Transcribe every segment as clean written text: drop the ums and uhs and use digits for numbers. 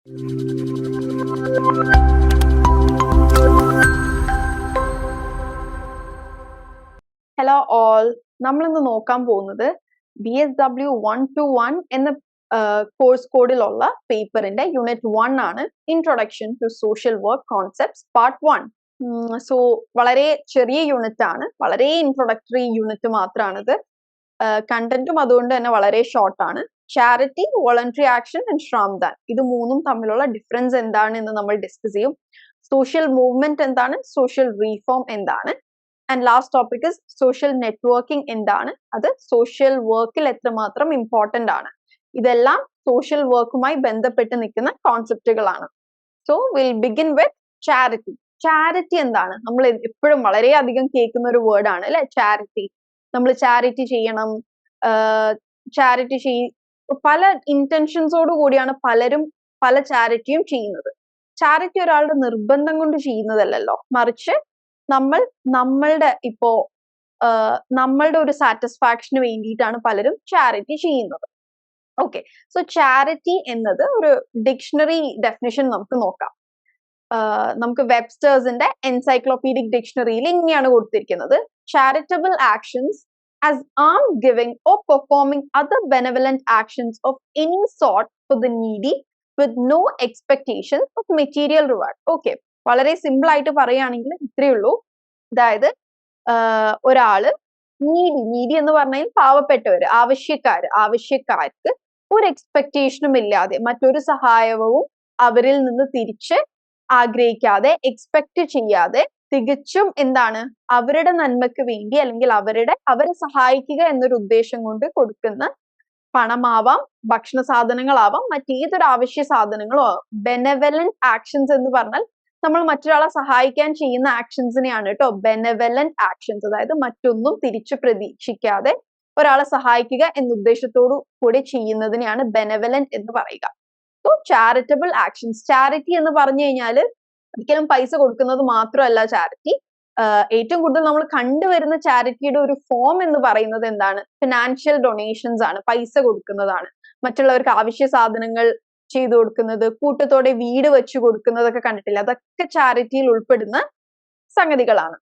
Hello all, നമ്മളിന്ന് നോക്കാൻ പോകുന്നത് BSW 121 എന്ന കോഴ്സ് കോഡിലുള്ള പേപ്പറിന്റെ യൂണിറ്റ് 1 ആണ്, introduction to social work concepts part 1. So വളരെ ചെറിയ യൂണിറ്റ് ആണ്, വളരെ ഇൻട്രൊഡക്ടറി യൂണിറ്റ് മാത്രമാണിത്. കണ്ടന്റും അതുകൊണ്ട് തന്നെ വളരെ ഷോർട്ട് ആണ്. ചാരിറ്റി, വോളണ്ടറി ആക്ഷൻ ആൻഡ് ശ്രാംദാൻ, ഇത് മൂന്നും തമ്മിലുള്ള ഡിഫറൻസ് എന്താണ് എന്ന് നമ്മൾ ഡിസ്കസ് ചെയ്യും. സോഷ്യൽ മൂവ്മെന്റ് എന്താണ്, സോഷ്യൽ റീഫോം എന്താണ്, and last topic is social networking എന്താണ്, അത് സോഷ്യൽ വർക്കിൽ എത്രമാത്രം ഇമ്പോർട്ടന്റ് ആണ്. ഇതെല്ലാം സോഷ്യൽ വർക്കുമായി ബന്ധപ്പെട്ട് നിൽക്കുന്ന കോൺസെപ്റ്റുകളാണ്. So will begin with charity. Charity എന്താണ്? നമ്മൾ എപ്പോഴും വളരെയധികം കേൾക്കുന്ന ഒരു വേർഡ് ആണ് അല്ലെ, ചാരിറ്റി. നമ്മൾ ചാരിറ്റി ചെയ്യണം, ചാരിറ്റി പല ഇന്റൻഷൻസോട് കൂടിയാണ് പലരും പല ചാരിറ്റിയും ചെയ്യുന്നത്. ചാരിറ്റി ഒരാളുടെ നിർബന്ധം കൊണ്ട് ചെയ്യുന്നതല്ലല്ലോ, മറിച്ച് നമ്മളുടെ ഒരു സാറ്റിസ്ഫാക്ഷന് വേണ്ടിയിട്ടാണ് പലരും ചാരിറ്റി ചെയ്യുന്നത്. ഓക്കെ, സോ ചാരിറ്റി എന്നത് ഒരു ഡിക്ഷണറി ഡെഫിനിഷൻ നമുക്ക് നോക്കാം. നമുക്ക് വെബ്സ്റ്റേഴ്സിന്റെ എൻസൈക്ലോപീഡിക് ഡിക്ഷണറിയിൽ ഇങ്ങനെയാണ് കൊടുത്തിരിക്കുന്നത്: charitable actions as alms giving or performing other benevolent actions of any sort for the needy with no expectation of material reward. Okay, വളരെ സിമ്പിൾ ആയിട്ട് പറയുകയാണെങ്കിൽ ഇത്രയേ ഉള്ളൂ. അതായത് ഒരാള് നീഡി എന്ന് പറഞ്ഞാൽ പാവപ്പെട്ടവര്, ആവശ്യക്കാർക്ക് ഒരു എക്സ്പെക്ടേഷനും ഇല്ലാതെ, മറ്റൊരു സഹായവും അവരിൽ നിന്ന് തിരിച്ച് ആഗ്രഹിക്കാതെ, എക്സ്പെക്ട് ചെയ്യാതെ, തികച്ചും എന്താണ് അവരുടെ നന്മയ്ക്ക് വേണ്ടി അല്ലെങ്കിൽ അവരെ സഹായിക്കുക എന്നൊരു ഉദ്ദേശം കൊണ്ട് കൊടുക്കുന്ന പണമാവാം, ഭക്ഷണ സാധനങ്ങളാവാം, മറ്റേതൊരു ആവശ്യ സാധനങ്ങളോ ആവാം. ബെനവലന്റ് ആക്ഷൻസ് എന്ന് പറഞ്ഞാൽ നമ്മൾ മറ്റൊരാളെ സഹായിക്കാൻ ചെയ്യുന്ന ആക്ഷൻസിനെയാണ് കേട്ടോ ബെനവലന്റ് ആക്ഷൻസ്. അതായത് മറ്റൊന്നും തിരിച്ചു പ്രതീക്ഷിക്കാതെ ഒരാളെ സഹായിക്കുക എന്ന ഉദ്ദേശത്തോടു കൂടി ചെയ്യുന്നതിനെയാണ് ബെനവലന്റ് എന്ന് പറയുക. So charitable actions. ചാരിറ്റി എന്ന് പറഞ്ഞു കഴിഞ്ഞാല് ഒരിക്കലും പൈസ കൊടുക്കുന്നത് മാത്രമല്ല ചാരിറ്റി. ഏറ്റവും കൂടുതൽ നമ്മൾ കണ്ടുവരുന്ന ചാരിറ്റിയുടെ ഒരു ഫോം എന്ന് പറയുന്നത് എന്താണ്? ഫിനാൻഷ്യൽ ഡൊണേഷൻസ് ആണ്, പൈസ കൊടുക്കുന്നതാണ്. മറ്റുള്ളവർക്ക് ആവശ്യ സാധനങ്ങൾ ചെയ്തു കൊടുക്കുന്നത്, കൂട്ടത്തോടെ വീട് വെച്ചു കൊടുക്കുന്നതൊക്കെ കണ്ടിട്ടില്ല, അതൊക്കെ ചാരിറ്റിയിൽ ഉൾപ്പെടുന്ന സംഗതികളാണ്.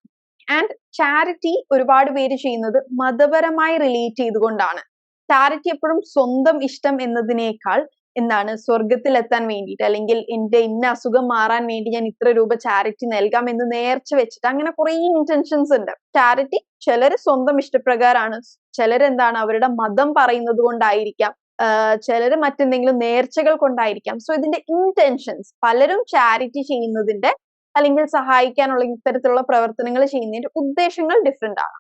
ആൻഡ് ചാരിറ്റി ഒരുപാട് പേര് ചെയ്യുന്നത് മതപരമായി റിലേറ്റ് ചെയ്തുകൊണ്ടാണ്. ചാരിറ്റി എപ്പോഴും സ്വന്തം ഇഷ്ടം എന്നതിനേക്കാൾ എന്താണ് സ്വർഗത്തിൽ എത്താൻ വേണ്ടിയിട്ട്, അല്ലെങ്കിൽ എന്റെ ഇന്ന അസുഖം മാറാൻ വേണ്ടി ഞാൻ ഇത്ര രൂപ ചാരിറ്റി നൽകാം എന്ന് നേർച്ച വെച്ചിട്ട്, അങ്ങനെ കുറെ ഇന്റൻഷൻസ് ഉണ്ട്. ചാരിറ്റി ചിലര് സ്വന്തം ഇഷ്ടപ്രകാരമാണ്, ചിലരെന്താണ് അവരുടെ മതം പറയുന്നത് കൊണ്ടായിരിക്കാം, ചിലര് മറ്റെന്തെങ്കിലും നേർച്ചകൾ കൊണ്ടായിരിക്കാം. സോ ഇതിന്റെ ഇന്റൻഷൻസ്, പലരും ചാരിറ്റി ചെയ്യുന്നതിന്റെ അല്ലെങ്കിൽ സഹായിക്കാനുള്ള ഇത്തരത്തിലുള്ള പ്രവർത്തനങ്ങൾ ചെയ്യുന്നതിന്റെ ഉദ്ദേശങ്ങൾ ഡിഫറെന്റ് ആണ്.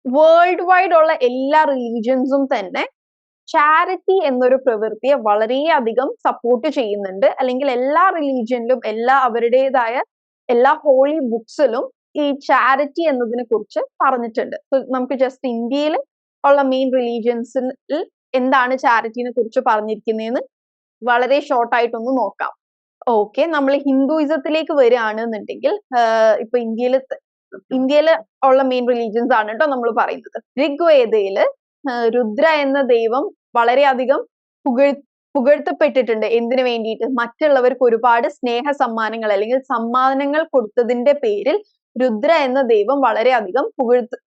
വേൾഡ് വൈഡ് ഉള്ള എല്ലാ റിലീജിയൻസും തന്നെ ചാരിറ്റി എന്നൊരു പ്രവൃത്തിയെ വളരെയധികം സപ്പോർട്ട് ചെയ്യുന്നുണ്ട്. അല്ലെങ്കിൽ എല്ലാ റിലീജിയനിലും അവരുടേതായ എല്ലാ ഹോളി ബുക്സിലും ഈ ചാരിറ്റി എന്നതിനെ കുറിച്ച് പറഞ്ഞിട്ടുണ്ട്. നമുക്ക് ജസ്റ്റ് ഇന്ത്യയിൽ ഉള്ള മെയിൻ റിലീജിയൻസിൽ എന്താണ് ചാരിറ്റിനെ കുറിച്ച് പറഞ്ഞിരിക്കുന്നതെന്ന് വളരെ ഷോർട്ടായിട്ടൊന്ന് നോക്കാം. ഓക്കെ, നമ്മൾ ഹിന്ദുയിസത്തിലേക്ക് വരികയാണെന്നുണ്ടെങ്കിൽ, ഇപ്പൊ ഇന്ത്യയിൽ ഉള്ള മെയിൻ റിലീജിയൻസ് ആണ് കേട്ടോ നമ്മൾ പറയുന്നത്. ഋഗ്വേദയില് രുദ്ര എന്ന ദൈവം വളരെയധികം പുകഴ്ത്തപ്പെട്ടിട്ടുണ്ട്. എന്തിനു വേണ്ടിയിട്ട്? മറ്റുള്ളവർക്ക് ഒരുപാട് സ്നേഹ സമ്മാനങ്ങൾ അല്ലെങ്കിൽ സമ്മാനങ്ങൾ കൊടുത്തതിന്റെ പേരിൽ രുദ്ര എന്ന ദൈവം വളരെയധികം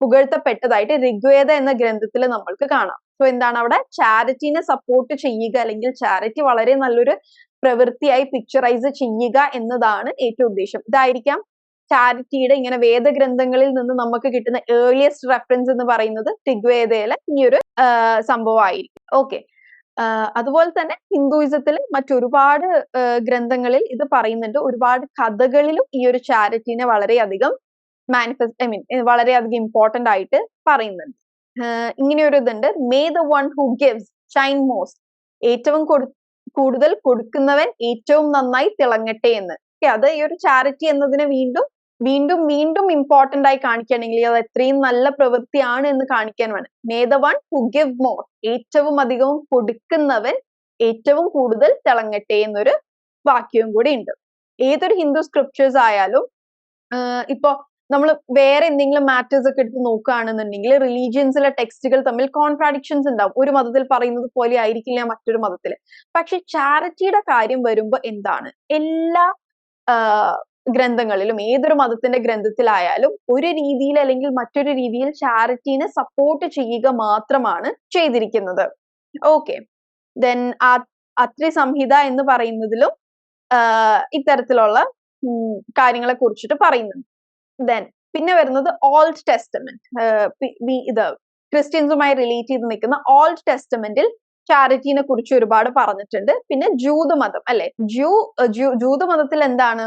പുകഴ്ത്തപ്പെട്ടതായിട്ട് ഋഗ്വേദ എന്ന ഗ്രന്ഥത്തിൽ നമ്മൾക്ക് കാണാം. സോ എന്താണ് അവിടെ? ചാരിറ്റിനെ സപ്പോർട്ട് ചെയ്യുക അല്ലെങ്കിൽ ചാരിറ്റി വളരെ നല്ലൊരു പ്രവൃത്തിയായി പിക്ചറൈസ് ചെയ്യുക എന്നതാണ് ഏറ്റവും ഉദ്ദേശം. ഇതായിരിക്കാം ചാരിറ്റിയുടെ ഇങ്ങനെ വേദഗ്രന്ഥങ്ങളിൽ നിന്ന് നമുക്ക് കിട്ടുന്ന ഏർലിയസ്റ്റ് റെഫറൻസ് എന്ന് പറയുന്നത് ഋഗ്വേദയിലെ ഈ ഒരു സംഭവമായിരിക്കും. ഓക്കെ, അതുപോലെ തന്നെ ഹിന്ദുയിസത്തിൽ മറ്റൊരുപാട് ഗ്രന്ഥങ്ങളിൽ ഇത് പറയുന്നുണ്ട്. ഒരുപാട് കഥകളിലും ഈ ഒരു ചാരിറ്റിനെ വളരെയധികം വളരെയധികം ഇമ്പോർട്ടന്റ് ആയിട്ട് പറയുന്നുണ്ട്. ഇങ്ങനെ ഒരു ഇതുണ്ട്: may the one who gives Shine most. ഏറ്റവും കൂടുതൽ കൊടുക്കുന്നവൻ ഏറ്റവും നന്നായി തിളങ്ങട്ടെ എന്ന്. അത് ഈ ഒരു ചാരിറ്റി എന്നതിനെ വീണ്ടും ഇമ്പോർട്ടന്റ് ആയി കാണിക്കുകയാണെങ്കിൽ അത് എത്രയും നല്ല പ്രവൃത്തിയാണ് എന്ന് കാണിക്കാൻ വേണം. May the one who give more. ഏറ്റവും അധികം കൊടുക്കുന്നവൻ ഏറ്റവും കൂടുതൽ തിളങ്ങട്ടെ എന്നൊരു വാക്യവും കൂടി ഉണ്ട്. ഏതൊരു ഹിന്ദു സ്ക്രിപ്റ്റേഴ്സ് ആയാലും ഇപ്പൊ നമ്മൾ വേറെ എന്തെങ്കിലും മാറ്റേഴ്സ് ഒക്കെ എടുത്ത് നോക്കുകയാണെന്നുണ്ടെങ്കിൽ റിലീജിയൻസിലെ ടെക്സ്റ്റുകൾ തമ്മിൽ കോൺട്രാഡിക്ഷൻസ് ഉണ്ടാവും. ഒരു മതത്തിൽ പറയുന്നത് പോലെ ആയിരിക്കില്ല മറ്റൊരു മതത്തിൽ. പക്ഷെ ചാരിറ്റിയുടെ കാര്യം വരുമ്പോൾ എന്താണ്, എല്ലാ ഗ്രന്ഥങ്ങളിലും ഏതൊരു മതത്തിന്റെ ഗ്രന്ഥത്തിലായാലും ഒരു രീതിയിൽ അല്ലെങ്കിൽ മറ്റൊരു രീതിയിൽ ചാരിറ്റീനെ സപ്പോർട്ട് ചെയ്യുക മാത്രമാണ് ചെയ്തിരിക്കുന്നത്. ഓക്കെ, ദെൻ അത്രി സംഹിത എന്ന് പറയുന്നതിലും ഇത്തരത്തിലുള്ള കാര്യങ്ങളെ കുറിച്ചിട്ട് പറയുന്നുണ്ട്. ദെൻ പിന്നെ വരുന്നത് ഓൾഡ് ടെസ്റ്റമെന്റ്, ഇത് ക്രിസ്ത്യൻസുമായി റിലേറ്റ് ചെയ്ത് നിൽക്കുന്ന ഓൾഡ് ടെസ്റ്റമെന്റിൽ ചാരിറ്റീനെ കുറിച്ച് ഒരുപാട് പറഞ്ഞിട്ടുണ്ട്. പിന്നെ ജൂതമതം അല്ലെ, ജൂതമതത്തിൽ എന്താണ്,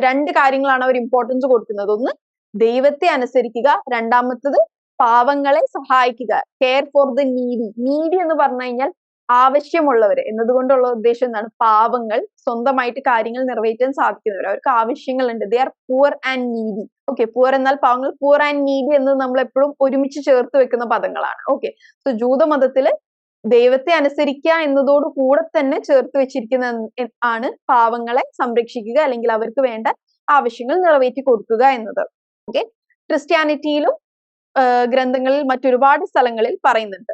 രണ്ട് കാര്യങ്ങളാണ് അവർ ഇമ്പോർട്ടൻസ് കൊടുക്കുന്നത്. ഒന്ന് ദൈവത്തെ അനുസരിക്കുക, രണ്ടാമത്തത് പാവങ്ങളെ സഹായിക്കുക, കെയർ ഫോർ ദ നീഡി എന്ന് പറഞ്ഞു കഴിഞ്ഞാൽ ആവശ്യമുള്ളവര് എന്നതുകൊണ്ടുള്ള ഉദ്ദേശം എന്താണ്, പാവങ്ങൾ, സ്വന്തമായിട്ട് കാര്യങ്ങൾ നിറവേറ്റാൻ സാധിക്കുന്നവർ, അവർക്ക് ആവശ്യങ്ങളുണ്ട്. They are poor and needy. Okay, poor എന്നാൽ പാവങ്ങൾ, പുവർ ആൻഡ് നീഡി എന്ന് നമ്മൾ എപ്പോഴും ഒരുമിച്ച് ചേർത്ത് വെക്കുന്ന പദങ്ങളാണ്. ഓക്കെ, സോ ജൂതമതത്തില് ദൈവത്തെ അനുസരിക്കുക എന്നതോട് കൂടെ തന്നെ ചേർത്ത് വെച്ചിരിക്കുന്ന ആണ് പാവങ്ങളെ സംരക്ഷിക്കുക അല്ലെങ്കിൽ അവർക്ക് വേണ്ട ആവശ്യങ്ങൾ നിറവേറ്റി കൊടുക്കുക എന്നത്. ഓക്കെ, ക്രിസ്ത്യാനിറ്റിയിലും ഗ്രന്ഥങ്ങളിൽ മറ്റൊരുപാട് സ്ഥലങ്ങളിൽ പറയുന്നുണ്ട്.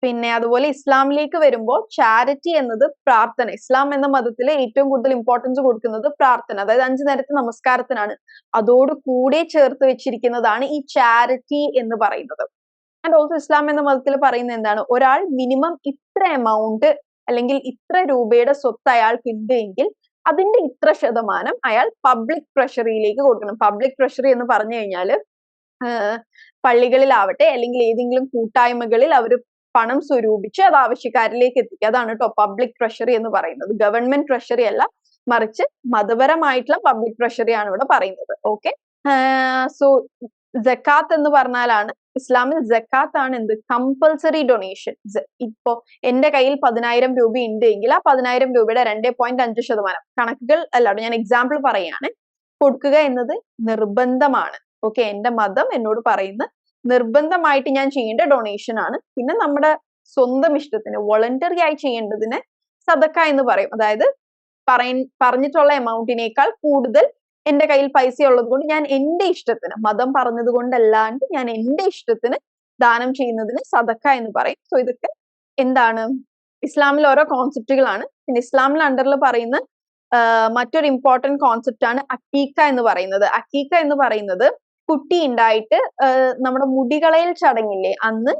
പിന്നെ അതുപോലെ ഇസ്ലാമിലേക്ക് വരുമ്പോൾ ചാരിറ്റി എന്നത് പ്രാർത്ഥന, ഇസ്ലാം എന്ന മതത്തിലെ ഏറ്റവും കൂടുതൽ ഇമ്പോർട്ടൻസ് കൊടുക്കുന്നത് പ്രാർത്ഥന, അതായത് 5 നേരത്തെ നമസ്കാരത്തിനാണ്. അതോട് കൂടെ ചേർത്ത് വെച്ചിരിക്കുന്നതാണ് ഈ ചാരിറ്റി എന്ന് പറയുന്നത്. ആൻഡ് ഓൾസോ ഇസ്ലാം എന്ന മതത്തിൽ പറയുന്നത് എന്താണ്, ഒരാൾ മിനിമം ഇത്ര എമൗണ്ട് അല്ലെങ്കിൽ ഇത്ര രൂപയുടെ സ്വത്ത് അയാൾക്ക് ഉണ്ട് എങ്കിൽ അതിന്റെ ഇത്ര ശതമാനം അയാൾ പബ്ലിക് ട്രഷറിയിലേക്ക് കൊടുക്കണം. പബ്ലിക് ട്രഷറി എന്ന് പറഞ്ഞു കഴിഞ്ഞാൽ പള്ളികളിലാവട്ടെ അല്ലെങ്കിൽ ഏതെങ്കിലും കൂട്ടായ്മകളിൽ അവർ പണം സ്വരൂപിച്ച് അത് ആവശ്യക്കാരിലേക്ക് എത്തിക്കുക. അതാണ് കേട്ടോ പബ്ലിക് ട്രഷറി എന്ന് പറയുന്നത്. ഗവൺമെന്റ് ട്രഷറി അല്ല, മറിച്ച് മതപരമായിട്ടുള്ള പബ്ലിക് ട്രഷറി ആണ് ഇവിടെ പറയുന്നത്. ഓക്കെ, സോ സക്കാത്ത് എന്ന് പറഞ്ഞാലാണ്, ഇസ്ലാമിൽ സക്കാത്ത് ആണ് എന്ത്, കമ്പൽസറി ഡൊണേഷൻ. ഇപ്പോ എന്റെ കയ്യിൽ 10,000 രൂപ ഉണ്ട് എങ്കിൽ ആ 10,000 രൂപയുടെ 2.5% കണക്കുകൾ അല്ലാതെ ഞാൻ എക്സാമ്പിൾ പറയാണ്, കൊടുക്കുക എന്നത് നിർബന്ധമാണ്. ഓക്കെ, എന്റെ മതം എന്നോട് പറയുന്ന നിർബന്ധമായിട്ട് ഞാൻ ചെയ്യേണ്ട ഡൊണേഷൻ ആണ്. പിന്നെ നമ്മുടെ സ്വന്തം ഇഷ്ടത്തിന് വോളണ്ടറി ആയി ചെയ്യേണ്ടതിന് സദക്ക എന്ന് പറയും. അതായത് പറഞ്ഞിട്ടുള്ള എമൗണ്ടിനേക്കാൾ കൂടുതൽ എന്റെ കയ്യിൽ പൈസ ഉള്ളത് കൊണ്ട് ഞാൻ എന്റെ ഇഷ്ടത്തിന്, മതം പറഞ്ഞത് കൊണ്ടല്ലാണ്ട് ഞാൻ എന്റെ ഇഷ്ടത്തിന് ദാനം ചെയ്യുന്നതിന് സദക്ക എന്ന് പറയും. സോ ഇതൊക്കെ എന്താണ്, ഇസ്ലാമിൽ ഓരോ കോൺസെപ്റ്റുകളാണ്. പിന്നെ ഇസ്ലാമിൽ അണ്ടറിൽ പറയുന്ന മറ്റൊരു ഇമ്പോർട്ടന്റ് കോൺസെപ്റ്റ് ആണ് അക്കീക്ക എന്ന് പറയുന്നത്. അക്കീക്ക എന്ന് പറയുന്നത് കുട്ടി ഉണ്ടായിട്ട് നമ്മുടെ മുടികളയൽ ചടങ്ങില്ലേ, അന്ന്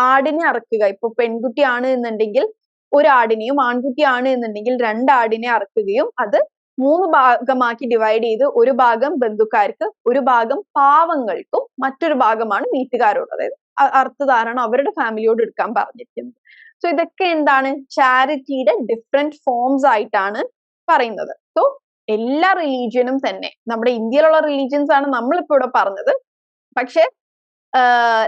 ആടിനെ അറക്കുക. ഇപ്പൊ പെൺകുട്ടിയാണ് എന്നുണ്ടെങ്കിൽ ഒരാടിനെയും, ആൺകുട്ടിയാണ് എന്നുണ്ടെങ്കിൽ 2 ആടിനെ അറക്കുകയും അത് 3 ഭാഗമാക്കി ഡിവൈഡ് ചെയ്ത് ഒരു ഭാഗം ബന്ധുക്കാർക്ക്, ഒരു ഭാഗം പാവങ്ങൾക്കും, മറ്റൊരു ഭാഗമാണ് വീട്ടുകാരോട്, അതായത് അർത്ഥധാരണം അവരുടെ ഫാമിലിയോട് എടുക്കാൻ പറഞ്ഞിരിക്കുന്നത്. സോ ഇതൊക്കെ എന്താണ്, ചാരിറ്റിയുടെ ഡിഫറെന്റ് ഫോംസ് ആയിട്ടാണ് പറയുന്നത്. സോ എല്ലാ റിലീജിയനും തന്നെ, നമ്മുടെ ഇന്ത്യയിലുള്ള റിലീജിയൻസ് ആണ് നമ്മളിപ്പോ ഇവിടെ പറഞ്ഞത്, പക്ഷെ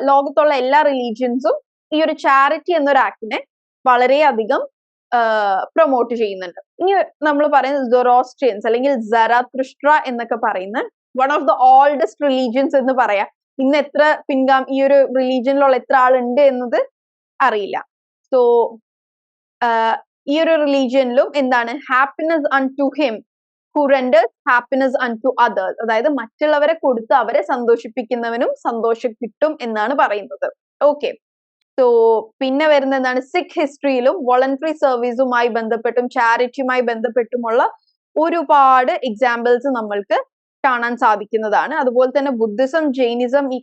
ലോകത്തുള്ള എല്ലാ റിലീജിയൻസും ഈ ഒരു ചാരിറ്റി എന്നൊരു ആക്ടിനെ വളരെയധികം പ്രൊമോട്ട് ചെയ്യുന്നുണ്ട്. ഇനി നമ്മൾ പറയുന്നത് സൊറോസ്ട്രിയൻസ് അല്ലെങ്കിൽ സറാത്തുഷ്ട്ര എന്നൊക്കെ പറയുന്ന one of the oldest religions എന്ന് പറയാം. ഇന്ന് എത്ര ഈ ഒരു റിലീജിയനിലുള്ള എത്ര ആളുണ്ട് എന്നത് അറിയില്ല. സോ ഈ ഒരു റിലീജിയനിലും എന്താണ്, happiness unto him who renders happiness unto others, അതായത് മറ്റുള്ളവരെ കൊടുത്ത് അവരെ സന്തോഷിപ്പിക്കുന്നവനും സന്തോഷം കിട്ടും എന്നാണ് പറയുന്നത്. ഓക്കെ, സോ പിന്നെ വരുന്ന എന്താണ്, സിഖ് ഹിസ്റ്ററിയിലും വോളണ്ടറി സർവീസുമായി ബന്ധപ്പെട്ടും ചാരിറ്റിയുമായി ബന്ധപ്പെട്ടുമുള്ള ഒരുപാട് എക്സാമ്പിൾസ് നമ്മൾക്ക് കാണാൻ സാധിക്കുന്നതാണ്. അതുപോലെ തന്നെ ബുദ്ധിസം, ജൈനിസം ഈ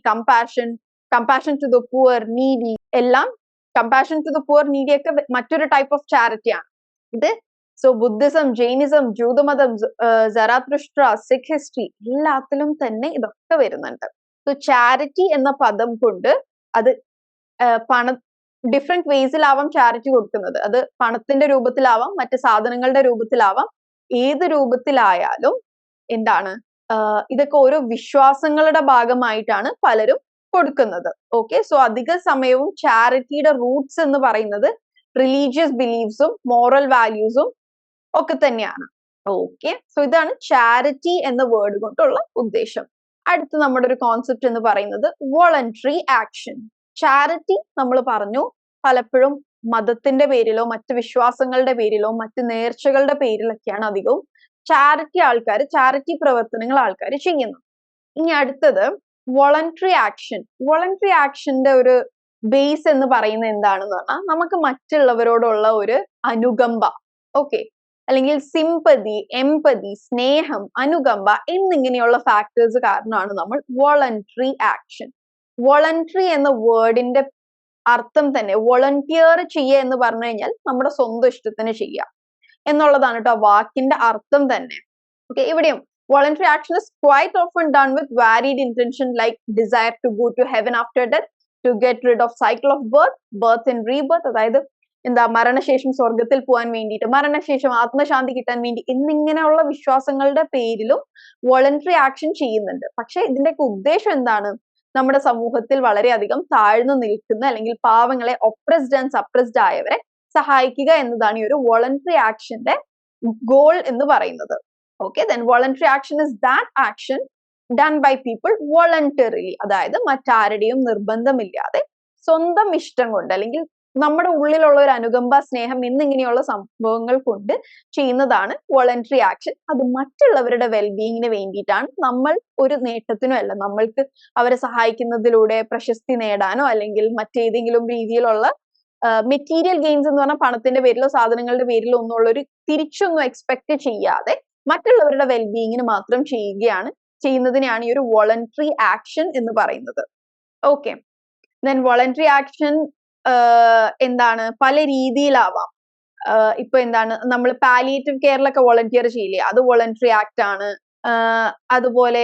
compassion to the poor, needy എല്ലാം, compassion to the poor, needy ഒക്കെ മറ്റൊരു ടൈപ്പ് ഓഫ് ചാരിറ്റിയാണ് ഇത്. സോ ബുദ്ധിസം, ജൈനിസം, ജൂതമതം, സറാത്തുഷ്ട്ര, സിഖ് ഹിസ്റ്ററി എല്ലാത്തിലും തന്നെ ഇതൊക്കെ വരുന്നുണ്ട്. സോ ചാരിറ്റി എന്ന പദം കൊണ്ട് അത് ഡിഫറെന്റ് വേസിലാവാം ചാരിറ്റി കൊടുക്കുന്നത്. അത് പണത്തിന്റെ രൂപത്തിലാവാം, മറ്റ് സാധനങ്ങളുടെ രൂപത്തിലാവാം, ഏത് രൂപത്തിലായാലും എന്താണ്, ഇതൊക്കെ ഓരോ വിശ്വാസങ്ങളുടെ ഭാഗമായിട്ടാണ് പലരും കൊടുക്കുന്നത്. ഓക്കെ, സോ അധിക സമയവും ചാരിറ്റിയുടെ റൂട്ട്സ് എന്ന് പറയുന്നത് റിലീജിയസ് ബിലീഫ്സും മോറൽ വാല്യൂസും ഒക്കെ തന്നെയാണ്. ഓക്കെ, സോ ഇതാണ് ചാരിറ്റി എന്ന വേർഡ് കൊണ്ടുള്ള ഉദ്ദേശം. അടുത്ത് നമ്മുടെ ഒരു കോൺസെപ്റ്റ് എന്ന് പറയുന്നത് വോളണ്ടറി ആക്ഷൻ. ചാരിറ്റി നമ്മൾ പറഞ്ഞു പലപ്പോഴും മതത്തിന്റെ പേരിലോ മറ്റ് വിശ്വാസങ്ങളുടെ പേരിലോ മറ്റ് നേർച്ചകളുടെ പേരിലൊക്കെയാണ് അധികവും ചാരിറ്റി പ്രവർത്തനങ്ങൾ ആൾക്കാർ ചെയ്യുന്നത്. ഇനി അടുത്തത് വോളണ്ടറി ആക്ഷൻ. വോളണ്ടറി ആക്ഷന്റെ ഒരു ബേസ് എന്ന് പറയുന്നത് എന്താണെന്ന് പറഞ്ഞാൽ നമുക്ക് മറ്റുള്ളവരോടുള്ള ഒരു അനുകമ്പ, ഓക്കെ, അല്ലെങ്കിൽ സിമ്പതി, എംപതി, സ്നേഹം, അനുകമ്പ എന്നിങ്ങനെയുള്ള ഫാക്ടേഴ്സ് കാരണമാണ് നമ്മൾ വോളണ്ടറി ആക്ഷൻ. വോളണ്ടറി എന്ന വേർഡിന്റെ അർത്ഥം തന്നെ വോളണ്ടിയർ ചെയ്യുക എന്ന് പറഞ്ഞു കഴിഞ്ഞാൽ നമ്മുടെ സ്വന്തം ഇഷ്ടത്തിന് ചെയ്യുക എന്നുള്ളതാണ് കേട്ടോ വാക്കിന്റെ അർത്ഥം തന്നെ. ഓക്കെ, ഇവിടെയും voluntary action is quite often done with varied intention like desire to go to heaven after death, to get rid of cycle of birth and rebirth, അതായത് എന്താ മരണശേഷം സ്വർഗത്തിൽ പോകാൻ വേണ്ടിയിട്ട്, മരണശേഷം ആത്മശാന്തി കിട്ടാൻ വേണ്ടി എന്നിങ്ങനെയുള്ള വിശ്വാസങ്ങളുടെ പേരിലും വോളണ്ടറി ആക്ഷൻ ചെയ്യുന്നുണ്ട്. പക്ഷെ ഇതിന്റെയൊക്കെ ഉദ്ദേശം എന്താണ്? നമ്മുടെ സമൂഹത്തിൽ വളരെയധികം താഴ്ന്നു നിൽക്കുന്ന അല്ലെങ്കിൽ പാവങ്ങളെ, ഒപ്രസ്ഡ് ആൻഡ് സപ്രസ്ഡ് ആയവരെ സഹായിക്കുക എന്നതാണ് ഈ ഒരു വോളണ്ടറി ആക്ഷന്റെ ഗോൾ എന്ന് പറയുന്നത്. Okay, then voluntary action is that action done by people voluntarily, അതായത് മറ്റാരുടെയും നിർബന്ധമില്ലാതെ സ്വന്തം ഇഷ്ടം കൊണ്ട് അല്ലെങ്കിൽ നമ്മുടെ ഉള്ളിലുള്ള ഒരു അനുകമ്പ, സ്നേഹം എന്നിങ്ങനെയുള്ള സംഭവങ്ങൾ കൊണ്ട് ചെയ്യുന്നതാണ് വോളണ്ടറി ആക്ഷൻ. അത് മറ്റുള്ളവരുടെ വെൽബീയിങ്ങിന് വേണ്ടിയിട്ടാണ്. നമ്മൾ ഒരു നേട്ടത്തിനോ അല്ല, നമ്മൾക്ക് അവരെ സഹായിക്കുന്നതിലൂടെ പ്രശസ്തി നേടാനോ അല്ലെങ്കിൽ മറ്റേതെങ്കിലും രീതിയിലുള്ള മെറ്റീരിയൽ ഗെയിൻസ് എന്ന് പറഞ്ഞാൽ പണത്തിന്റെ പേരിലോ സാധനങ്ങളുടെ പേരിലോ ഒന്നുള്ള ഒരു തിരിച്ചൊന്നും എക്സ്പെക്ട് ചെയ്യാതെ മറ്റുള്ളവരുടെ വെൽബീയിങ്ങിന് മാത്രം ചെയ്യുന്നതിനെയാണ് ഈ ഒരു വോളണ്ടറി ആക്ഷൻ എന്ന് പറയുന്നത്. ഓക്കെ, ദെൻ വോളണ്ടറി ആക്ഷൻ എന്താണ്, പല രീതിയിലാവാം. ഇപ്പൊ എന്താണ്, നമ്മൾ പാലിയേറ്റീവ് കെയറിലൊക്കെ വോളണ്ടിയർ ചെയ്യില്ലേ, അത് വോളണ്ടറി ആക്ട് ആണ്. അതുപോലെ